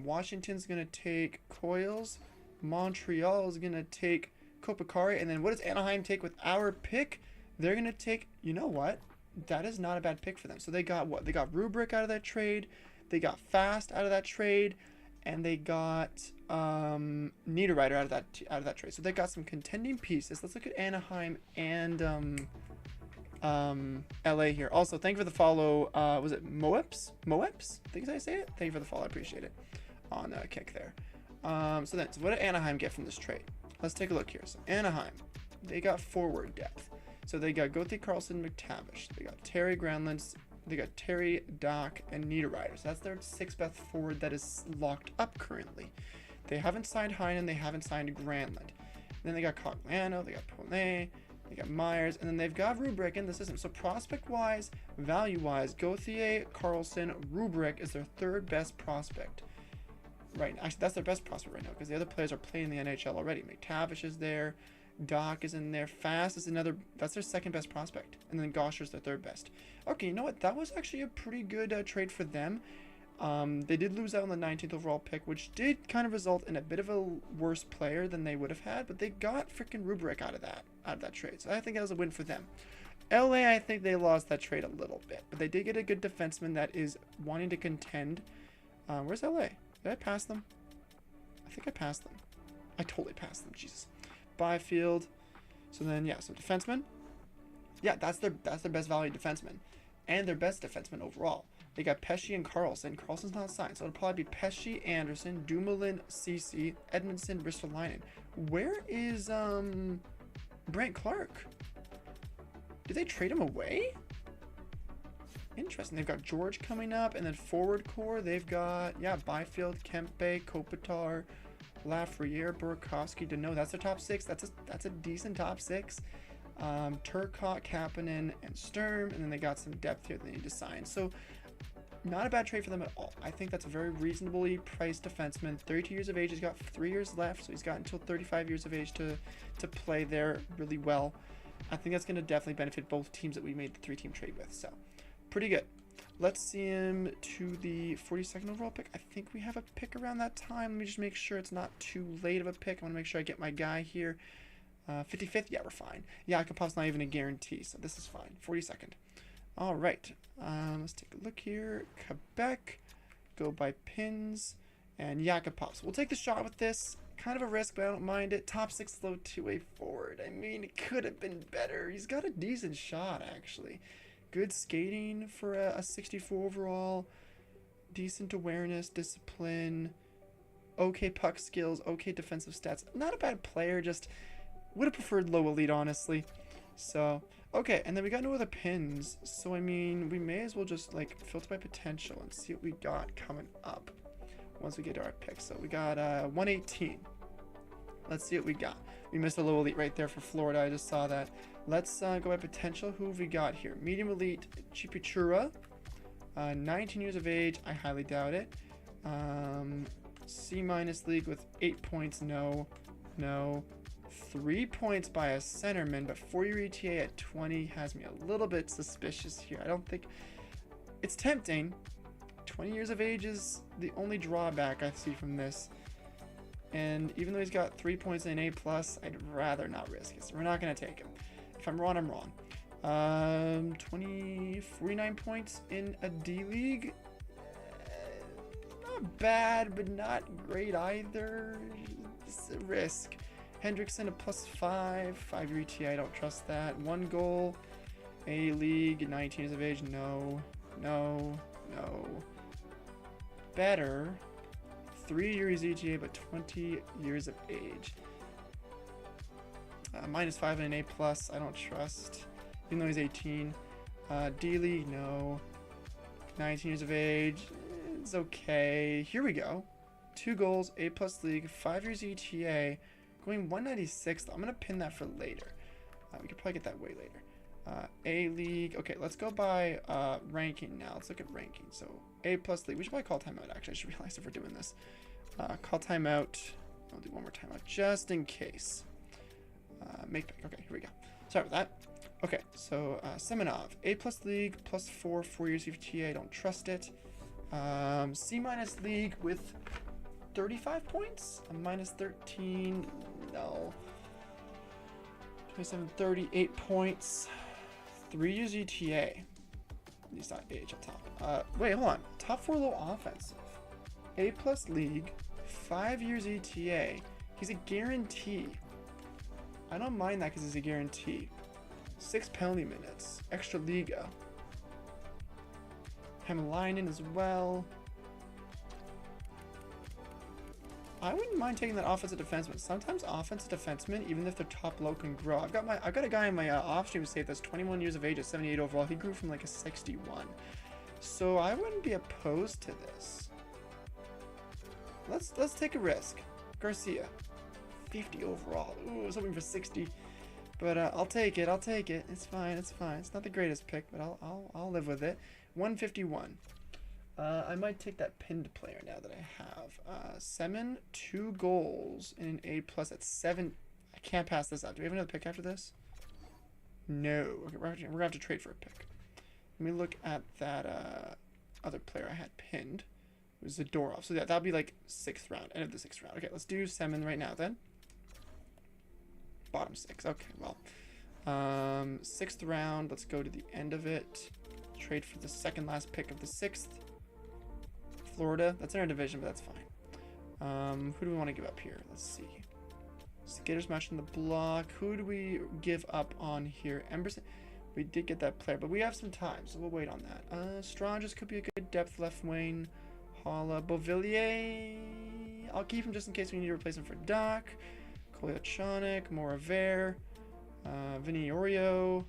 Washington's going to take Coils. Montreal is going to take Kopakari. And then what does Anaheim take with our pick? They're going to take, you know what? That is not a bad pick for them. So they got what? They got Rubrick out of that trade. They got Fast out of that trade. And they got Niederreiter out of that trade. So they got some contending pieces. Let's look at Anaheim and LA here. Also, thank you for the follow. Was it Moeps? Moeps? I think I say it. Thank you for the follow. I appreciate it. On kick there. So what did Anaheim get from this trade? Let's take a look here. So Anaheim, they got forward depth. So they got Gothi, Carlson, McTavish. They got Terry Granlund. They got Terry, Doc, and Niederreiter. So that's their 6th best forward that is locked up currently. They haven't signed Heinen. They haven't signed Granlund. Then they got Cogliano. They got Poulet. They They got Myers, and then they've got Rubrick in the system. So prospect-wise, value-wise, Gauthier, Carlson, Rubrick is their third best prospect. Right, actually, that's their best prospect right now because the other players are playing the NHL already. McTavish is there, Doc is in there, Fast is another. That's their second best prospect, and then Gosher's their third best. Okay, you know what? That was actually a pretty good trade for them. They did lose out on the 19th overall pick, which did kind of result in a bit of a worse player than they would have had, but they got freaking Rubrick out of that trade. So I think that was a win for them. LA, I think they lost that trade a little bit, but they did get a good defenseman that is wanting to contend. Where's LA? Did I pass them? I think I passed them. I totally passed them. Jesus. Byfield. So then, yeah, so defenseman. Yeah, that's their best value defenseman. And their best defenseman overall. They got Pesce and Carlson. Carlson's not signed, so it'll probably be Pesce, Anderson, Dumoulin, Ceci, Edmondson, Ristolainen. Where is Brent Clark? Did they trade him away? Interesting. They've got George coming up, and then forward core, they've got, yeah, Byfield, Kempe, Kopitar, Lafreniere, Burakovsky, Deneau. That's their top six. That's a decent top six. Turcotte, Kapanen, and Sturm, and then they got some depth here they need to sign. So, not a bad trade for them at all. I think that's a very reasonably priced defenseman. 32 years of age. He's got 3 years left, so he's got until 35 years of age to play there really well. I think that's going to definitely benefit both teams that we made the 3-team trade with. So, pretty good. Let's see him to the 42nd overall pick. I think we have a pick around that time. Let me just make sure it's not too late of a pick. I want to make sure I get my guy here. 55th? Yeah, we're fine. Yeah, Yakupov's not even a guarantee, so this is fine. 42nd. All right. Let's take a look here. Quebec. Go by pins. And Yakupov. So we'll take the shot with this. Kind of a risk, but I don't mind it. Top 6 low 2-way forward. I mean, it could have been better. He's got a decent shot, actually. Good skating for a 64 overall. Decent awareness, discipline. Okay puck skills. Okay defensive stats. Not a bad player, just would have preferred low elite, honestly. So, okay, and then we got no other pins. So, I mean, we may as well just, like, filter by potential and see what we got coming up once we get to our picks. So, we got 118. Let's see what we got. We missed a low elite right there for Florida. I just saw that. Let's go by potential. Who have we got here? Medium elite, Chipichura. 19 years of age. I highly doubt it. C- league with 8 points. No. 3 points by a centerman, but 4-year ETA at 20 has me a little bit suspicious here. I don't think it's tempting. 20 years of age is the only drawback I see from this. And even though he's got 3 points and an A+, I'd rather not risk it. So we're not going to take him. If I'm wrong, I'm wrong. 49 points in a D-League. Not bad, but not great either. It's a risk. Hendrickson, a +5. 5-year ETA, I don't trust that. 1 goal. A-League, 19 years of age. No. Better. 3 years ETA, but 20 years of age. -5 and an A+, I don't trust. Even though he's 18. D-League, no. 19 years of age, it's okay. Here we go. 2 goals, A+ league, 5 years ETA. Going 196. I'm going to pin that for later. We could probably get that way later. A-League. Okay, let's go by ranking now. Let's look at ranking. So, A+ league. We should probably call timeout, actually. I just realized if we're doing this. Call timeout. I'll do one more timeout just in case. Make pick. Okay, here we go. Sorry about that. Okay, so Semenov. A+ league, +4, 4 years ETA. I don't trust it. C- league with 35 points. A -13. No. 27, 38 points. 3 years ETA. He's not AHL top. Wait, hold on. Top 4 low offensive. A+ league. 5 years ETA. He's a guarantee. I don't mind that because he's a guarantee. 6 penalty minutes. Extra Liga. Hämäläinen as well. I wouldn't mind taking that offensive defenseman. Sometimes offensive defensemen, even if they're top low, can grow. I've got a guy in my off-stream save that's 21 years of age at 78 overall. He grew from like a 61. So I wouldn't be opposed to this. Let's take a risk. Garcia, 50 overall. Ooh, I was hoping for 60. But I'll take it. I'll take it. It's fine. It's fine. It's not the greatest pick, but I'll live with it. 151. I might take that pinned player now that I have. Semen, 2 goals in an A plus at 7. I can't pass this up. Do we have another pick after this? No. Okay, we're gonna have to trade for a pick. Let me look at that other player I had pinned. It was Zadorov. So yeah, that'll be like 6th round. End of the 6th round. Okay, let's do Semen right now then. Bottom 6. Okay, well. 6th round. Let's go to the end of it. Trade for the second last pick of the 6th. Florida. That's in our division, but that's fine. Who do we want to give up here? Let's see. Skaters match in the block. Who do we give up on here? Emberson. We did get that player, but we have some time, so we'll wait on that. Stranges could be a good depth left wing. Holla. Beauvillier. I'll keep him just in case we need to replace him for Doc. Kolyachonic. Moraver. Vinny Oreo.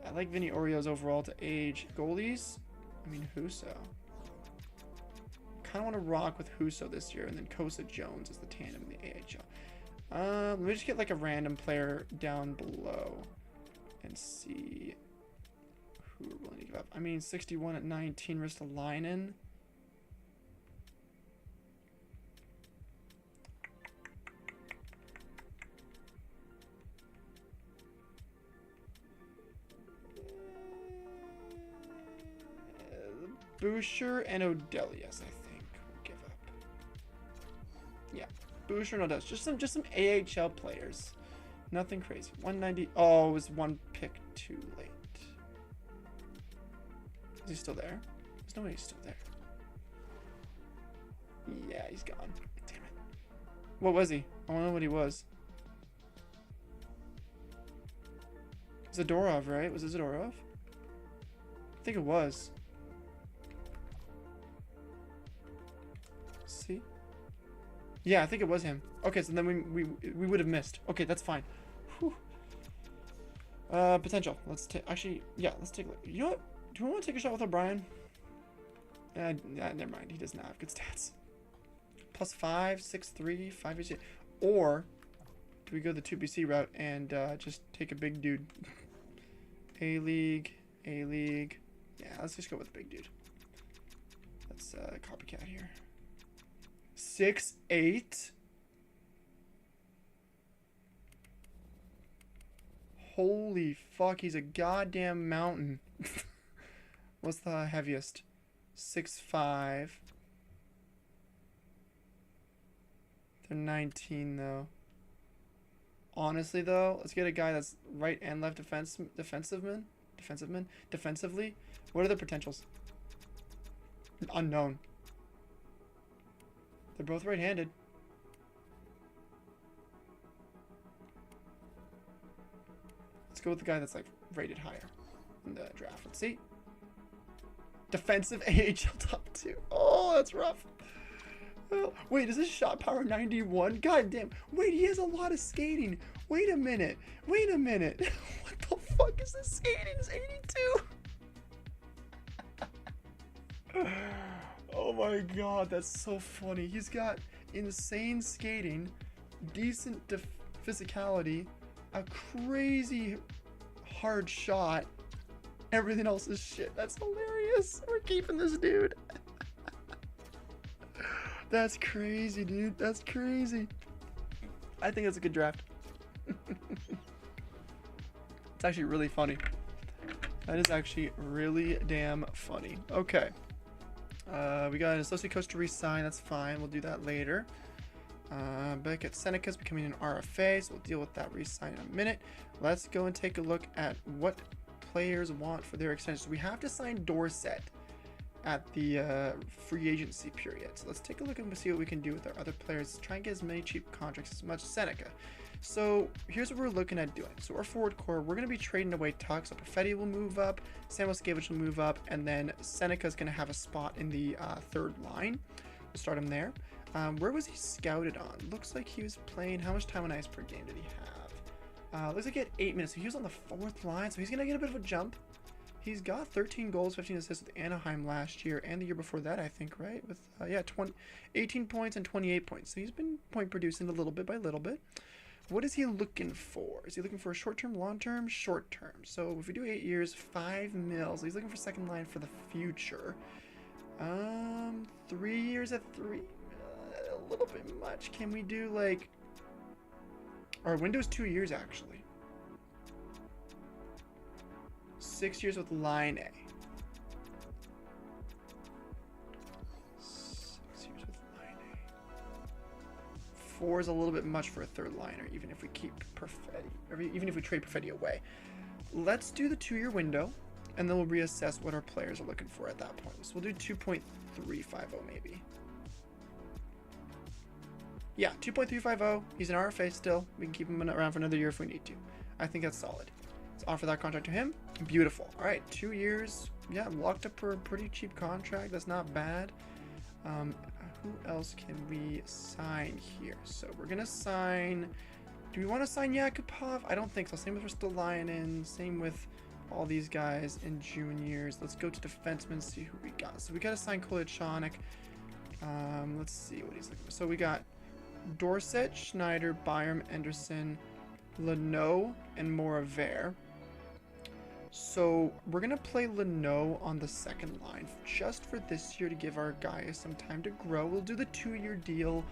I like Vinny Oreo's overall to age. Goalies. I mean, Husso. Kind of want to rock with Husso this year, and then Kosa Jones as the tandem in the AHL. Let me just get like a random player down below and see who we're willing to give up. I mean, 61 at 19, Ristolainen. Boucher and Odelius, I think, we'll give up. Yeah, Boucher and Odelius. Just some AHL players. Nothing crazy. 190. Oh, it was 1 pick too late. Is he still there? There's no way he's still there. Yeah, he's gone. Damn it. What was he? I don't know what he was. Zadorov, right? Was it Zadorov? I think it was. See? Yeah, I think it was him. Okay, so then we would have missed. Okay, that's fine. Whew. Potential. Let's take. Actually, yeah. Let's take. You know what? Do we want to take a shot with O'Brien? Never mind. He does not have good stats. +5, 6'3", 5'8". Or do we go the 2BC route and just take a big dude? A-League. Yeah, let's just go with the big dude. Let's copycat here. 6'8". Holy fuck, he's a goddamn mountain. What's the heaviest? 6'5". They're 19 though. Honestly though, let's get a guy that's right and left defensively. What are the potentials? Unknown. They're both right-handed. Let's go with the guy that's like rated higher in the draft. Let's see. Defensive AHL top 2. Oh, that's rough. Oh, wait, is this shot power 91? God damn. Wait, he has a lot of skating. Wait a minute. What the fuck is this skating? It's 82. Oh my god, that's so funny. He's got insane skating, decent physicality, a crazy hard shot. Everything else is shit. That's hilarious. We're keeping this dude. That's crazy, dude. That's crazy. I think it's a good draft. It's actually really funny. That is actually really damn funny. Okay. We got an associate coach to re-sign. That's fine. We'll do that later. Back at Seneca's becoming an RFA, so we'll deal with that re-sign in a minute. Let's go and take a look at what players want for their extensions. We have to sign Dorset at the free agency period. So let's take a look and see what we can do with our other players. Try and get as many cheap contracts as much as Seneca. So here's what we're looking at doing. So our forward core, we're going to be trading away Tuck. So Perfetti will move up, Samuel Skavich will move up, and then Seneca's going to have a spot in the third line. We'll start him there. Where was he scouted on? Looks like he was playing. How much time on ice per game did he have? Looks like he had 8 minutes. So he was on the fourth line, so he's going to get a bit of a jump. He's got 13 goals, 15 assists with Anaheim last year and the year before that, I think, right? With 18 points and 28 points. So he's been point producing a little bit by little bit. What is he looking for? Is he looking for a short-term, long-term? Short-term. So if we do 8 years, 5 mils. He's looking for second line for the future. 3 years at 3. A little bit much. Can we do like... Our window's 2 years actually. 6 years with line A. 6 years with line A. 4 is a little bit much for a third liner, even if we keep Perfetti, or even if we trade Perfetti away. Let's do the 2-year window, and then we'll reassess what our players are looking for at that point. So we'll do 2.350 maybe. Yeah, 2.350. He's an RFA still. We can keep him around for another year if we need to. I think that's solid. Let's offer that contract to him. Beautiful. All right, 2 years. Yeah, locked up for a pretty cheap contract. That's not bad. Who else can we sign here? So we're going to sign... Do we want to sign Yakupov? I don't think so. Same with Ristolainen. Same with all these guys in juniors. Let's go to defensemen, see who we got. So we got to sign Kolyachonok. Let's see what he's looking for. So we got Dorset, Schneider, Byram, Anderson, Leno, and Moravert. So we're going to play Leno on the second line just for this year to give our guys some time to grow. We'll do the 2-year deal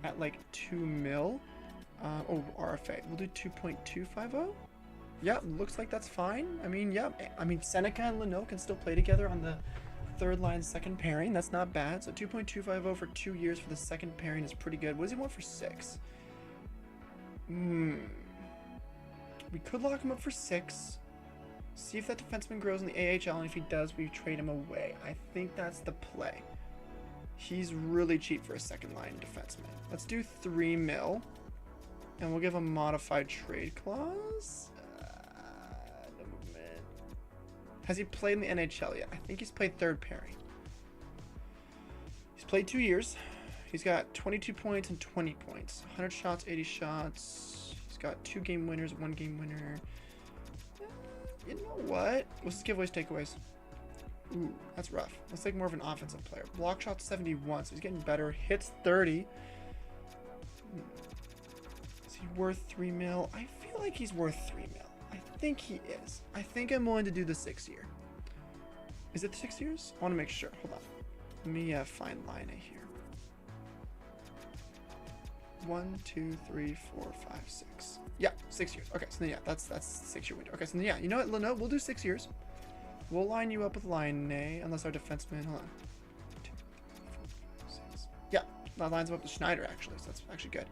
at like 2 mil. RFA. We'll do 2.250. Yeah, looks like that's fine. I mean, yeah. I mean, Seneca and Leno can still play together on the third line second pairing. That's not bad. So 2.250 for 2 years for the second pairing is pretty good. What does he want for 6? We could lock him up for 6. See if that defenseman grows in the AHL, and if he does, we trade him away. I think that's the play. He's really cheap for a second line defenseman. Let's do 3 mil. And we'll give a modified trade clause. No movement. Has he played in the NHL yet? I think he's played third pairing. He's played 2 years. He's got 22 points and 20 points. 100 shots, 80 shots. He's got 2 game winners, 1 game winner. You know what? Let's just giveaways, takeaways. Ooh, that's rough. Let's take more of an offensive player. Block shot 71, so he's getting better. Hits 30. Is he worth 3 mil? I feel like he's worth 3 mil. I think he is. I think I'm willing to do the 6 year. Is it 6 years? I want to make sure. Hold on. Let me find Line A here. 1, 2, 3, 4, 5, 6. Yeah, 6 years. Okay, so then yeah, that's 6 year window. Okay, so then yeah, you know what, Leno, we'll do 6 years. We'll line you up with Line A, unless our defenseman. Hold on. 2, 3, 4, 5, 6. Yeah, that lines him up with Schneider actually, so that's actually good.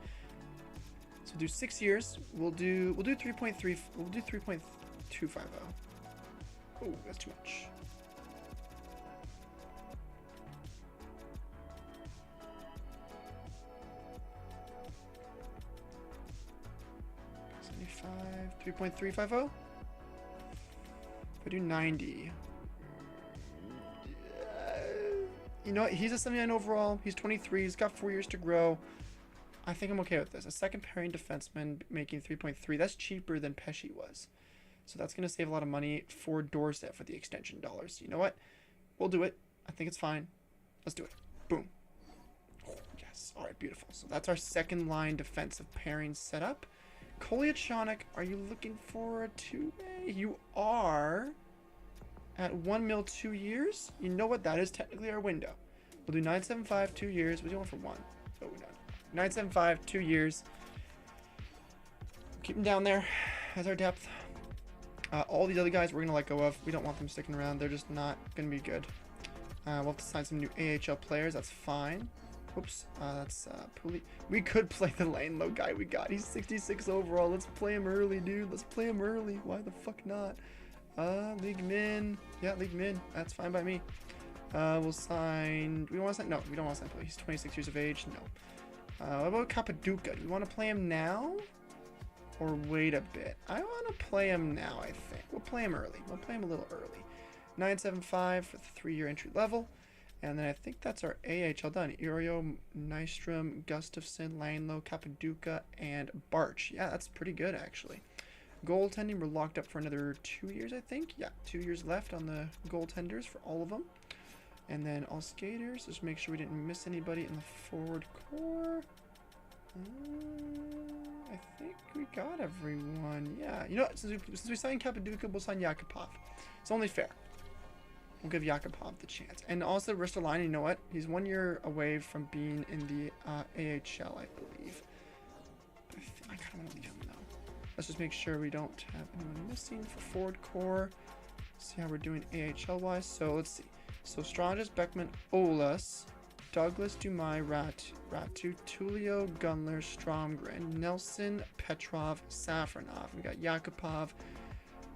So we'll do 6 years. We'll do 3.3. We'll do 3.250. Oh, that's too much. $75. 3.350. If I do 90. You know what? He's a 79 overall. He's 23. He's got 4 years to grow. I think I'm okay with this. A second pairing defenseman making 3.3. That's cheaper than Pesci was. So that's going to save a lot of money for Dorset for the extension dollars. You know what? We'll do it. I think it's fine. Let's do it. Boom. Oh, yes. All right, beautiful. So that's our second line defensive pairing set up. Kolyachonok, are you looking for a 2-way? You are at 1 mil 2 years. You know what? That is technically our window. We'll do 975 2 years. What do you want for 1? Oh, we're done. 975 2 years. Keep them down there as our depth. All these other guys we're going to let go of. We don't want them sticking around. They're just not going to be good. We'll have to sign some new AHL players. That's fine. Oops, that's Puli. We could play the lane low guy we got. He's 66 overall. Let's play him early, dude. Let's play him early. Why the fuck not? League min. Yeah, league min. That's fine by me. We'll sign. Do we want to sign? No, we don't want to sign Puli. He's 26 years of age. No. What about Cappaduca? Do we want to play him now? Or wait a bit? I want to play him now, I think. We'll play him early. We'll play him a little early. 975 for the 3-year entry level. And then I think that's our AHL done. Irio, Nystrom, Gustafsson, Langlo, Cappaduca, and Barch. Yeah, that's pretty good, actually. Goaltending, we're locked up for another 2 years, I think. Yeah, 2 years left on the goaltenders for all of them. And then all skaters. Just make sure we didn't miss anybody in the forward core. I think we got everyone. Yeah, you know, since we signed Kapaduka, we'll sign Yakupov. It's only fair. We'll give Yakupov the chance. And also, Ristolainen, you know what? He's 1 year away from being in the AHL, I believe. But I kind of want to leave him, though. Let's just make sure we don't have anyone missing for forward core. See how we're doing AHL-wise. So, let's see. So, Stranges, Beckman, Olas, Douglas, Dumais, Ratu, Tulio, Gunler, Stromgren, Nelson, Petrov, Safronov. We got Yakupov,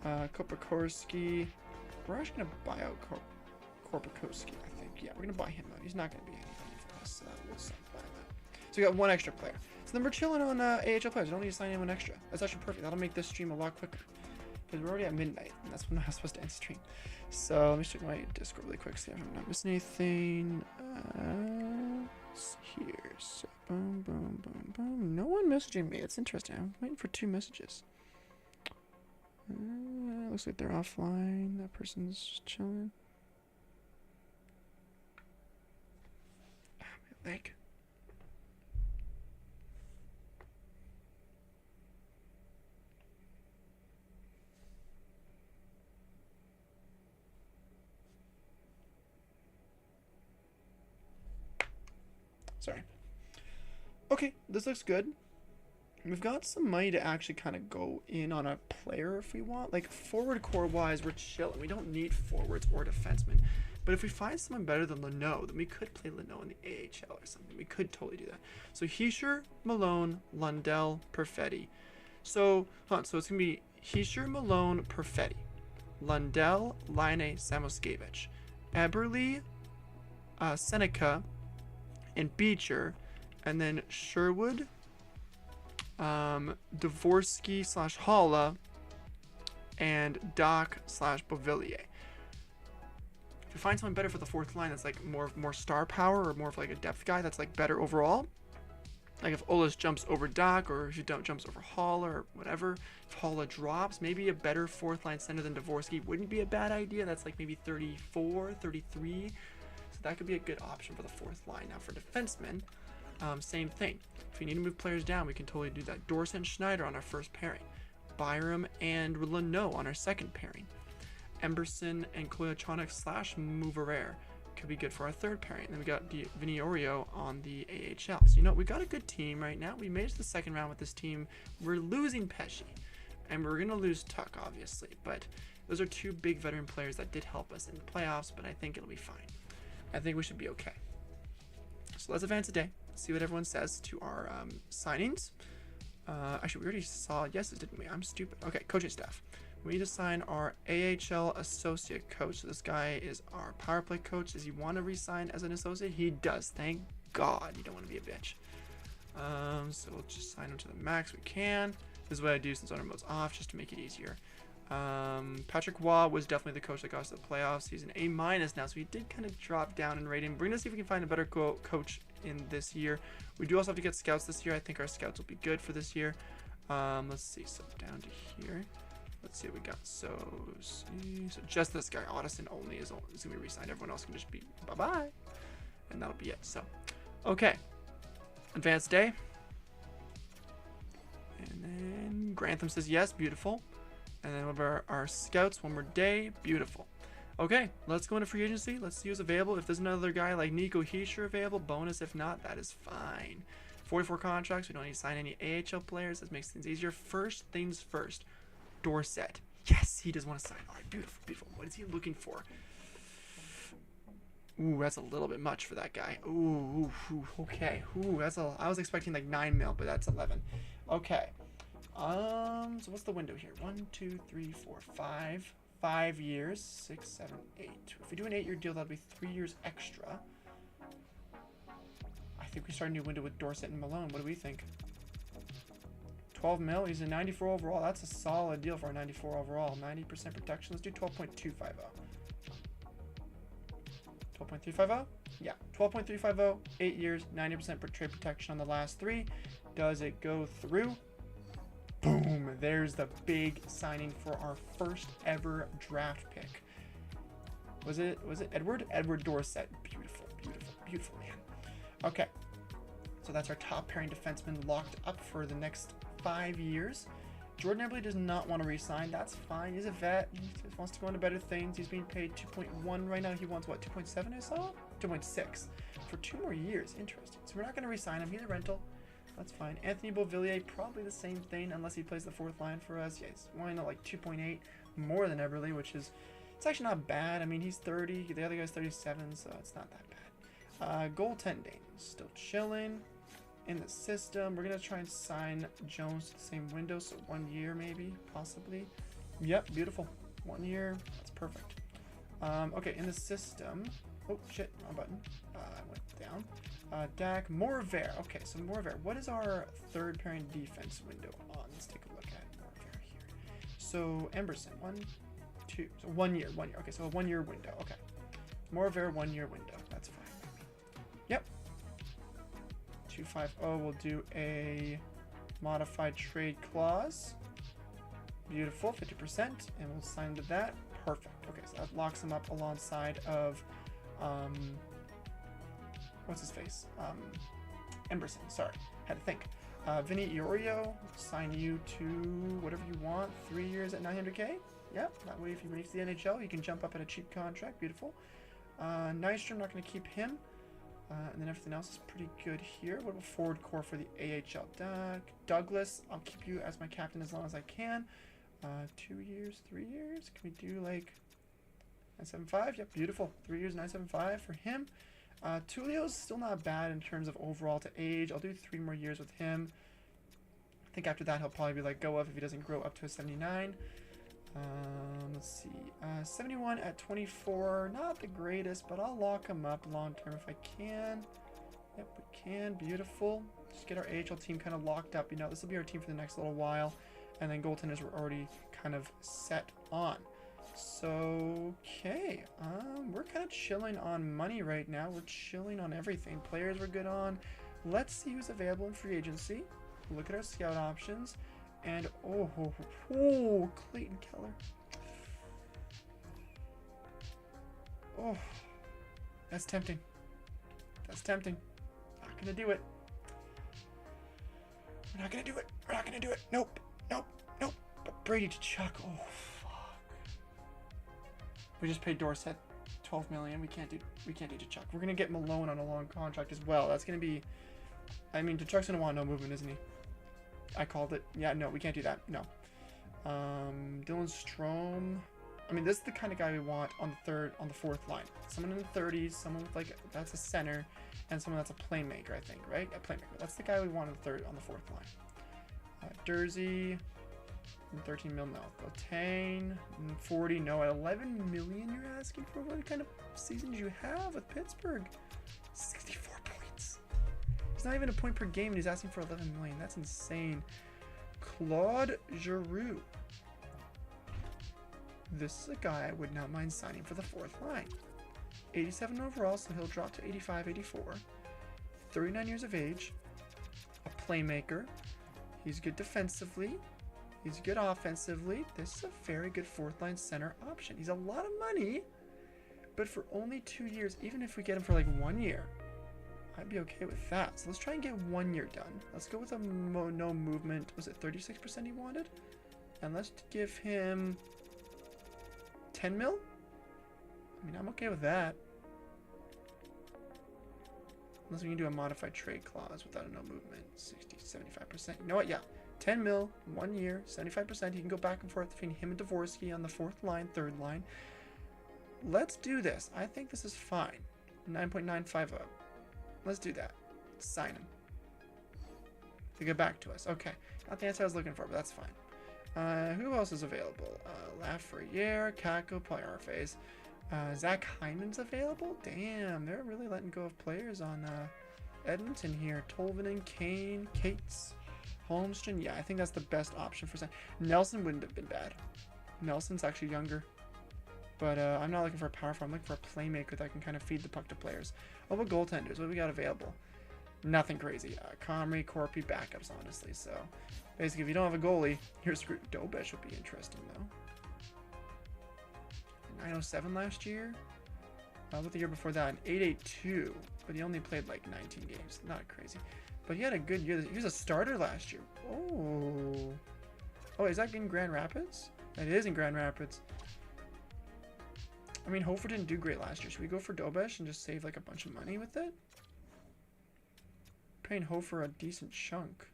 Kopakorski. We're actually going to buy out Korpakowski, I think. Yeah, we're going to buy him out. He's not going to be anything for us. We'll buy that. So we got one extra player. So then we're chilling on AHL players. We don't need to sign anyone extra. That's actually perfect. That'll make this stream a lot quicker. Because we're already at midnight, and that's when I was supposed to end stream. So let me check my Discord really quick, see if I'm not missing anything. Let's see here. So boom, boom, boom, boom. No one messaging me. It's interesting. I'm waiting for 2 messages. Looks like they're offline. That person's just chilling. My leg. Sorry. Okay, this looks good. We've got some money to actually kind of go in on a player if we want. Like, forward core wise, we're chilling. We don't need forwards or defensemen. But if we find someone better than Leno, then we could play Leno in the AHL or something. We could totally do that. So Hischier, Malone, Lundell, Perfetti. So it's going to be Hischier, Malone, Perfetti, Lundell, Laine, Samoskevich, Eberle, Seneca, and Beecher, and then Sherwood, Dvorsky / Halla, and Doc / Beauvillier. If you find someone better for the fourth line that's like more star power or more of like a depth guy that's like better overall, like if Olas jumps over Doc or if he jumps over Halla or whatever, if Halla drops, maybe a better fourth line center than Dvorsky wouldn't be a bad idea. That's like maybe 34, 33. So that could be a good option for the fourth line. Now for defensemen, same thing. If we need to move players down, we can totally do that. Dorset and Schneider on our first pairing. Byram and Leno on our second pairing. Emberson and Koyachonik / Moverer could be good for our third pairing. And then we got Viniorio on the AHL. So, you know, we got a good team right now. We made it to the second round with this team. We're losing Pesci. And we're going to lose Tuck, obviously. But those are 2 big veteran players that did help us in the playoffs. But I think it'll be fine. I think we should be okay. So let's advance today. See what everyone says to our signings. Actually, we already saw yeses, didn't we? I'm stupid. Okay, coaching staff. We need to sign our AHL associate coach. So this guy is our power play coach. Does he want to resign as an associate? He does. Thank God. You don't want to be a bitch. So we'll just sign him to the max we can. This is what I do since owner mode's off, just to make it easier. Patrick Waugh was definitely the coach that got us to the playoffs. He's an A- now, so he did kind of drop down in rating. We're going to see if we can find a better coach in this year. We do also have to get scouts this year. I think our scouts will be good for this year. Let's see. So down to here. Let's see what we got. So just this guy, Audison only is going to be re-signed. Everyone else can just be bye-bye. And that'll be it. So, okay. Advanced day. And then Grantham says yes. Beautiful. And then over our scouts, one more day. Beautiful. Okay, let's go into free agency. Let's see who's available. If there's another guy like Nico Hischier available, bonus. If not, that is fine. 44 contracts. We don't need to sign any AHL players. This makes things easier. First things first. Dorset. Yes, he does want to sign. All right, beautiful, beautiful. What is he looking for? Ooh, that's a little bit much for that guy. Ooh, okay. Ooh, I was expecting like 9 mil, but that's 11. Okay. So what's the window here? 1, 2, 3, 4, 5. 5 years. 6, 7, 8. If we do an 8-year deal, that'll be 3 years extra. I think we start a new window with Dorset and Malone. What do we think? 12 mil. He's a 94 overall. That's a solid deal for a 94 overall. 90% protection. Let's do 12.250. 12.350? Yeah, 12.350, 8 years, 90% per trade protection on the last 3. Does it go through? Boom! There's the big signing for our first ever draft pick. Was it Edward? Edward Dorset. Beautiful, beautiful, beautiful man. Okay. So that's our top pairing defenseman locked up for the next 5 years. Jordan Eberle does not want to re-sign. That's fine. He's a vet. He just wants to go into better things. He's being paid 2.1 right now. He wants, what, 2.7 I saw? 2.6 for 2 more years. Interesting. So we're not going to re-sign him. He's a rental. That's fine. Anthony Beauvillier, probably the same thing, unless he plays the 4th line for us. Yeah, he's wanting to like 2.8 more than Eberle, which is, it's actually not bad. I mean, he's 30. The other guy's 37, so it's not that bad. Goaltending, still chilling. In the system, we're gonna try and sign Jones to the same window, so 1 year maybe, possibly. Yep, beautiful. 1 year, that's perfect. Okay, in the system, oh shit, wrong button. I went down. Dak, Morver. Okay, so Morver, what is our 3rd pairing defense window on? Let's take a look at Morver here. So Emberson, 1, 2, so 1 year, 1 year. Okay, so a 1 year window. Okay, Morver, 1 year window. That's fine. Yep. 250, we'll do a modified trade clause. Beautiful, 50%, and we'll sign to that. Perfect. Okay, so that locks him up alongside of, what's his face? Emberson, sorry, had to think. Vinny Iorio, sign you to whatever you want, 3 years at 900K. Yep, that way if you reach the NHL, you can jump up at a cheap contract. Beautiful. Nystrom, not going to keep him. And then everything else is pretty good here. What about forward core for the AHL? Douglas, I'll keep you as my captain as long as I can. 2 years, 3 years? Can we do like 975? Yep, beautiful. 3 years, 975 for him. Tulio's still not bad in terms of overall to age. I'll do 3 more years with him. I think after that he'll probably be like go up if he doesn't grow up to a 79. Let's see, 71 at 24, not the greatest, but I'll lock him up long term if I can. Yep, we can. Beautiful. Just get our AHL team kind of locked up. You know, this will be our team for the next little while, and then goaltenders we're already kind of set on. So okay, we're kind of chilling on money right now. We're chilling on everything. Players we're good on. Let's see who's available in free agency. Look at our scout options. And oh, Clayton Keller. Oh, that's tempting. That's tempting. Not gonna do it. We're not gonna do it. We're not gonna do it. Nope. Nope. Nope. But Brady to Chuck. Oh fuck. We just paid Dorsett 12 million. We can't do Chuck. We're gonna get Malone on a long contract as well. That's gonna be. I mean, Chuck's gonna want no movement, isn't he? I called it. Yeah, no, we can't do that. No. Dylan Strome. I mean, this is the kind of guy we want on the 4th line. Someone in the 30s, someone with like, that's a center, and someone that's a playmaker, I think, right? A playmaker. That's the guy we want on the 4th line. Dursey, 13 mil, no. Botane, 40, no. At 11 million, you're asking for what kind of seasons you have with Pittsburgh? 64 points. He's not even a point per game, and he's asking for 11 million. That's insane. Claude Giroux. This is a guy I would not mind signing for the 4th line. 87 overall, so he'll drop to 85, 84. 39 years of age. A playmaker. He's good defensively. He's good offensively. This is a very good 4th line center option. He's a lot of money, but for only 2 years, even if we get him for like 1 year, I'd be okay with that. So let's try and get 1 year done. Let's go with a no movement. Was it 36% he wanted? And let's give him 10 mil? I mean, I'm okay with that. Unless we can do a modified trade clause without a no movement. 60, 75%. You know what? Yeah. 10 mil, 1 year, 75%. He can go back and forth between him and Dvorsky on the 4th line, 3rd line. Let's do this. I think this is fine. 9.950. Let's do that. Sign him. To get back to us. Okay. Not the answer I was looking for, but that's fine. Who else is available? Lafreniere, Kako, Polyarphase. Zach Hyman's available? Damn, they're really letting go of players on Edmonton here. Tolvanen, Kane, Cates, Holmstrom. Yeah, I think that's the best option for Zach. Nelson wouldn't have been bad. Nelson's actually younger. But I'm not looking for a power forward. I'm looking for a playmaker that can kind of feed the puck to players. What about goaltenders? What do we got available? Nothing crazy. Comrie, Corpy, backups, honestly. So, basically, if you don't have a goalie, you're screwed. Dobesh would be interesting, though. 907 last year. How about the year before that? An 882, but he only played like 19 games. Not crazy. But he had a good year. He was a starter last year. Oh. Oh, is that in Grand Rapids? That is in Grand Rapids. I mean, Hofer didn't do great last year. Should we go for Dobesh and just save like a bunch of money with it? Paying Hofer a decent chunk.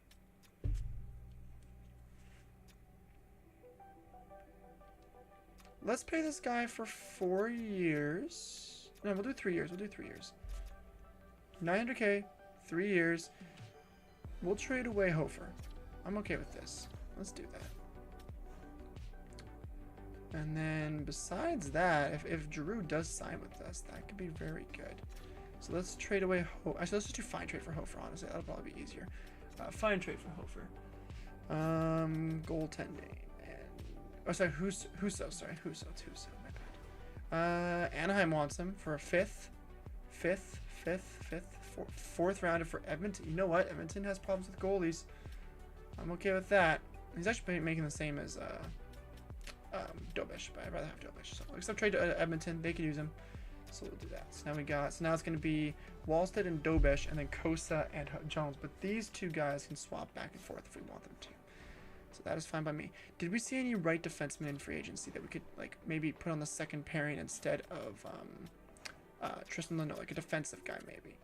Let's pay this guy for 4 years. No, we'll do 3 years. We'll do 3 years. 900k, 3 years. We'll trade away Hofer. I'm okay with this. Let's do that. And then besides that, if Drew does sign with us, that could be very good. So let's trade away Hofer. Actually, let's just do fine trade for Hofer, honestly. That'll probably be easier. Fine trade for Hofer. Goaltending. Oh, sorry, Huso. Sorry, Huso. It's Huso. My bad. Anaheim wants him for a fourth rounder for Edmonton. You know what? Edmonton has problems with goalies. I'm okay with that. He's actually making the same as Dobesh, but I'd rather have Dobesh. So except trade to Edmonton, they could use him. So we'll do that. So now it's going to be Wallstead and Dobesh, and then Kosa and Jones. But these two guys can swap back and forth if we want them to. So that is fine by me. Did we see any right defensemen in free agency that we could like maybe put on the second pairing instead of Tristan Leno, like a defensive guy maybe?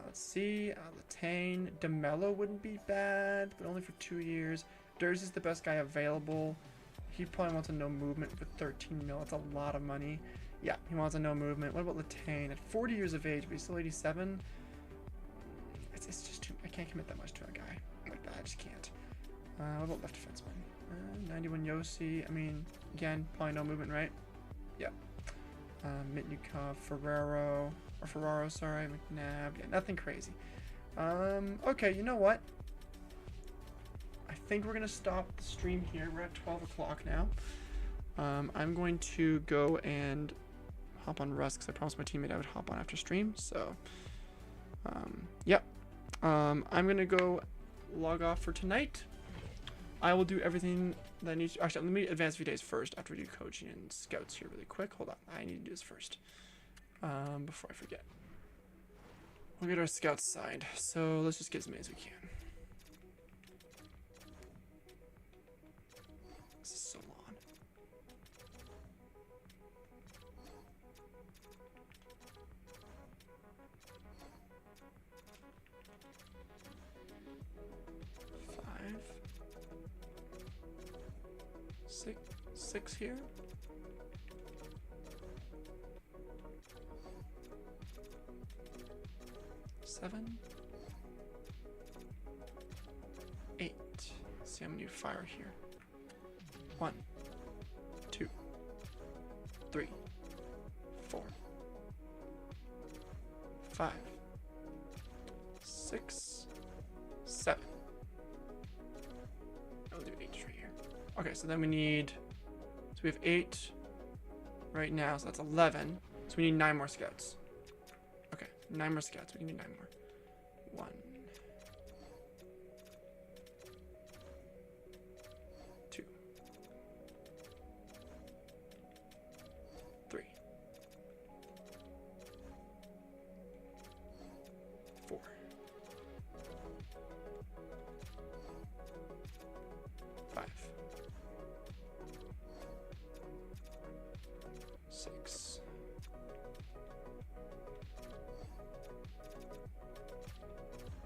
Let's see. Latane, DeMello wouldn't be bad, but only for 2 years. Durzi's the best guy available. He probably wants a no movement for 13 mil. That's a lot of money. Yeah, he wants a no movement. What about Latane? At 40 years of age, but he's still 87. It's just too. I can't commit that much to a guy like that. I just can't. What about left defenseman? 91 Yossi. I mean, again, probably no movement, right? Yeah. Mitnikov, Ferraro, sorry, McNabb. Yeah, nothing crazy. Okay, you know what? I think we're gonna stop the stream here. We're at 12 o'clock now. I'm going to go and hop on Rust because I promised my teammate I would hop on after stream. So, yeah. I'm gonna go log off for tonight. I will do everything that I need to. Actually, let me advance a few days first after we do coaching and scouts here really quick. Hold on. I need to do this first. Before I forget. We'll get our scouts signed. So let's just get as many as we can. This is so long. Six here. Seven. 8. Let's see how many fire here. 1, 2, 3, 4, 5, 6, 7. I'll do 8 right here. Okay, so then we need. So we have 8 right now, so that's 11. So we need 9 more scouts. Okay, 9 more scouts. We need 9 more. 1, 2, 3, 4, 5, 6,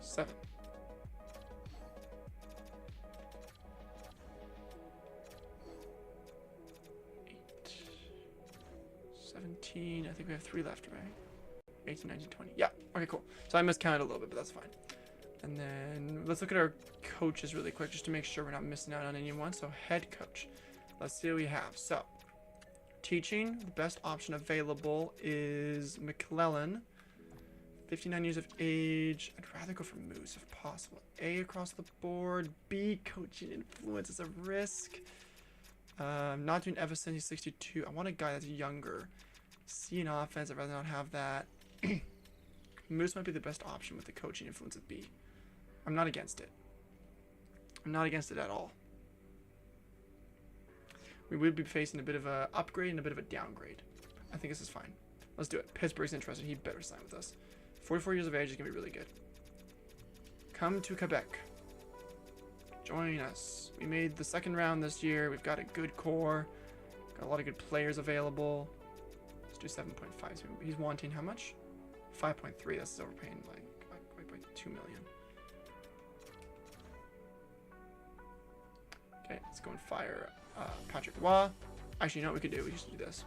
7, 8, 17. I think we have 3 left, right? 18, 19, 20. Yeah. Okay, cool. So I miscounted a little bit, but that's fine. And then let's look at our coaches really quick just to make sure we're not missing out on anyone. So head coach. Let's see what we have. So teaching, the best option available is McClellan. 59 years of age. I'd rather go for Moose if possible. A across the board. B, coaching influence is a risk. Not doing Everson, he's 62. I want a guy that's younger. C in offense, I'd rather not have that. Moose might be the best option with the coaching influence of B. I'm not against it. I'm not against it at all. We would be facing a bit of a upgrade and a bit of a downgrade. I think this is fine. Let's do it. Pittsburgh's interested. He better sign with us. 44 years of age is going to be really good. Come to Quebec. Join us. We made the second round this year. We've got a good core. Got a lot of good players available. Let's do 7.5. So he's wanting how much? 5.3. That's overpaying like 2 million. Okay, let's go and fire Patrick Roy. Actually, you know what we could do? We just do this.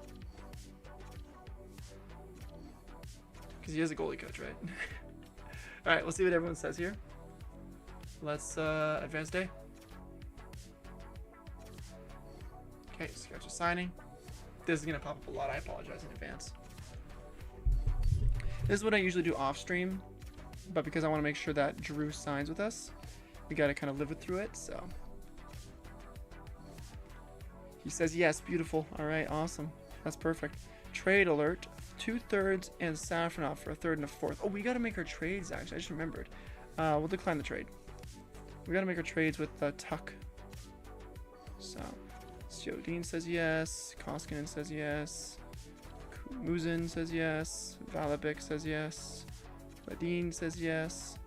Because he is a goalie coach, right? Alright, let's see what everyone says here. Let's advance day. Okay, scouts are signing. This is going to pop up a lot. I apologize in advance. This is what I usually do off stream. But because I want to make sure that Drew signs with us, we got to kind of live it through it, so. He says yes, beautiful. All right, awesome. That's perfect. Trade alert. 2/3 and Safronov for a 3rd and a 4th. Oh, we got to make our trades, actually. I just remembered. We'll decline the trade. We got to make our trades with Tuck. So, Sjodin says yes. Koskinen says yes. Muzin says yes. Valabik says yes. Ladine says yes.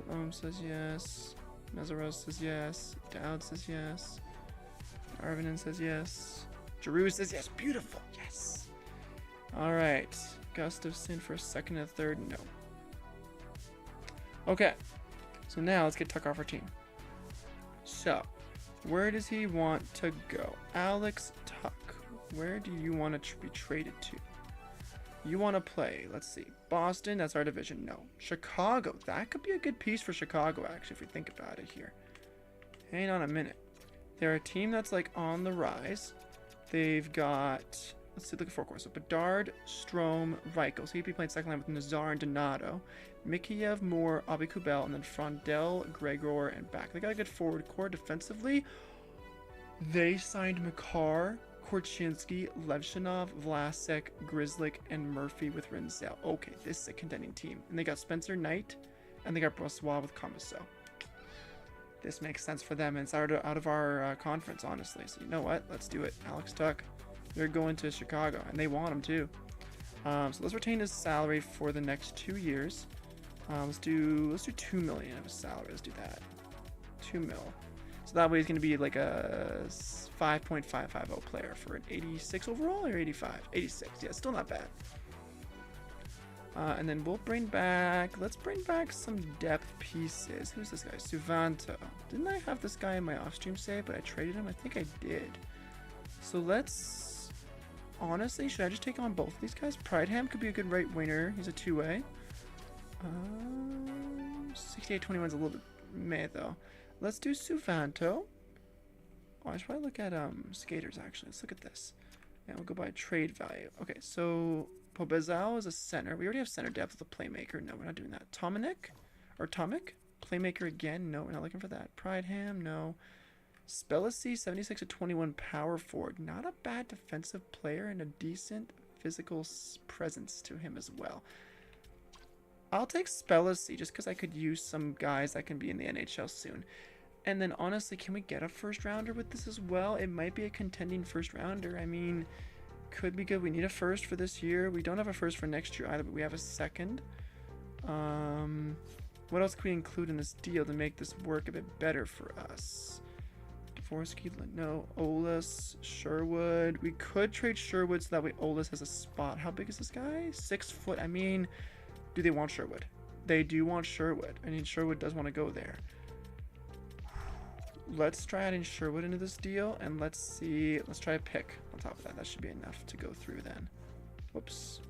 Colomb says yes. Meseros says yes. Dowd says yes. Arvinen says yes. Giroux says yes. Beautiful. Yes. All right. Gustafsson for a 2nd and a 3rd. No. Okay. So now let's get Tuck off our team. So, where does he want to go? Alex Tuck. Where do you want to be traded to? You want to play, let's see, Boston, that's our division. No. Chicago, that could be a good piece for Chicago, actually, if we think about it here. Hang on a minute. They're a team that's, like, on the rise. They've got, let's see, look at 4 cores. So, Bedard, Strome, Reichel. So, he'd be playing second line with Nazar and Donato. Mikheyev, Moore, Abikubel, and then Frondel, Gregor, and back. They got a good forward core defensively. They signed Makar, Korchinski, Levshinov, Vlasic, Grizzlick, and Murphy with Rinzel. Okay, this is a contending team. And they got Spencer Knight, and they got Brossois with Comiso. This makes sense for them, and it's out of our conference, honestly. So you know what? Let's do it. Alex Tuck. They're going to Chicago, and they want him too. So let's retain his salary for the next 2 years. Let's do 2 million of his salary. Let's do that. 2 mil. So that way he's going to be like a 5.550 player for an 86 overall or 85? 86. Yeah, still not bad. And then we'll let's bring back some depth pieces. Who's this guy? Suvanto. Didn't I have this guy in my off-stream save, but I traded him? I think I did. So let's, honestly, should I just take on both of these guys? Prideham could be a good right winger. He's a 2-way. 68-21 is a little bit meh, though. Let's do Suvanto. Oh, I should probably look at skaters, actually. Let's look at this. And we'll go by trade value. Okay, so Pobezal is a center. We already have center depth with a playmaker. No, we're not doing that. Tomic? Playmaker again? No, we're not looking for that. Prideham? No. Spellacy, 76-21 power forward. Not a bad defensive player and a decent physical presence to him as well. I'll take Spellacy just because I could use some guys that can be in the NHL soon. And then honestly, can we get a first rounder with this as well? It might be a contending first rounder. I mean, could be good. We need a first for this year. We don't have a first for next year either, but we have a second. What else can we include in this deal to make this work a bit better for us? Dvorsky, no. Olas, Sherwood. We could trade Sherwood so that way Olas has a spot. How big is this guy? 6 foot. I mean, do they want Sherwood? They do want Sherwood. I mean, Sherwood does want to go there. Let's try adding Sherwood into this deal, and let's see. Let's try a pick on top of that. That should be enough to go through then. Whoops.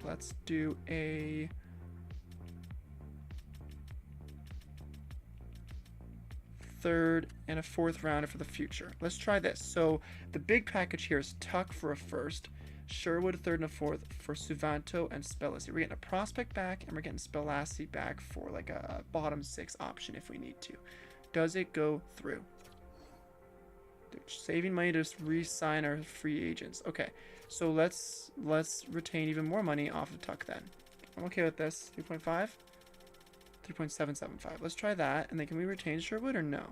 Let's do a... third and a 4th rounder for the future. Let's try this. So the big package here is Tuck for a first, Sherwood a 3rd and a 4th for Suvanto and Spellacy. We're getting a prospect back, and we're getting Spellacy back for like a bottom 6 option if we need to. Does it go through? They're saving money to re-sign our free agents. Okay, so let's retain even more money off of Tuck then. I'm okay with this. 3.5. 3.775. Let's try that. And then can we retain Sherwood or no?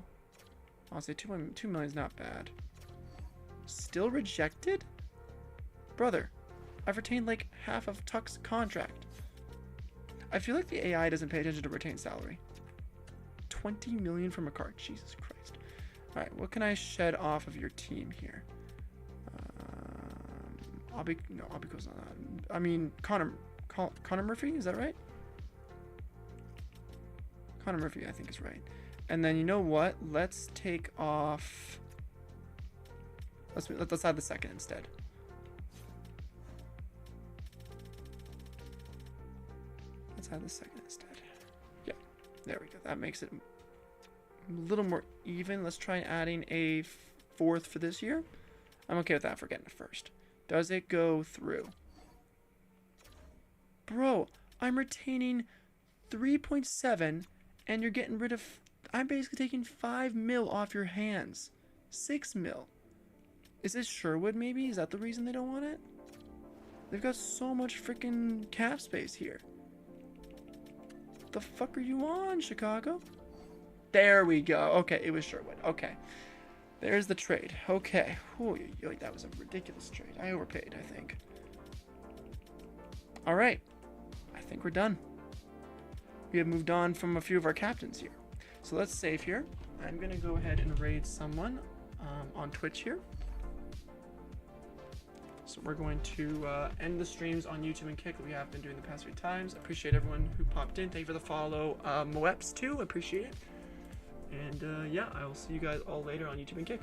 I'll say 2 million is not bad. Still rejected? Brother, I've retained like half of Tuck's contract. I feel like the AI doesn't pay attention to retain salary. 20 million from a card. Jesus Christ. All right, what can I shed off of your team here? Obby goes on that. I mean, Connor Murphy, is that right? Connor Murphy, I think is right. And then you know what? Let's take off. Let's add the second instead. Let's add the second instead. Yeah, there we go. That makes it a little more even. Let's try adding a fourth for this year. I'm okay with that for getting a first. Does it go through? Bro, I'm retaining 3.7 and you're getting rid of... I'm basically taking 5 mil off your hands. 6 mil. Is this Sherwood maybe? Is that the reason they don't want it? They've got so much freaking cap space here. The fuck are you on, Chicago? There we go. Okay, it was Sherwood. Okay. There's the trade. Okay. Ooh, that was a ridiculous trade. I overpaid, I think. All right. I think we're done. We have moved on from a few of our captains here. So let's save here. I'm going to go ahead and raid someone on Twitch here. So we're going to end the streams on YouTube and Kick that we have been doing the past few times. I appreciate everyone who popped in. Thank you for the follow. Moeps too. I appreciate it. And yeah, I will see you guys all later on YouTube and Kick.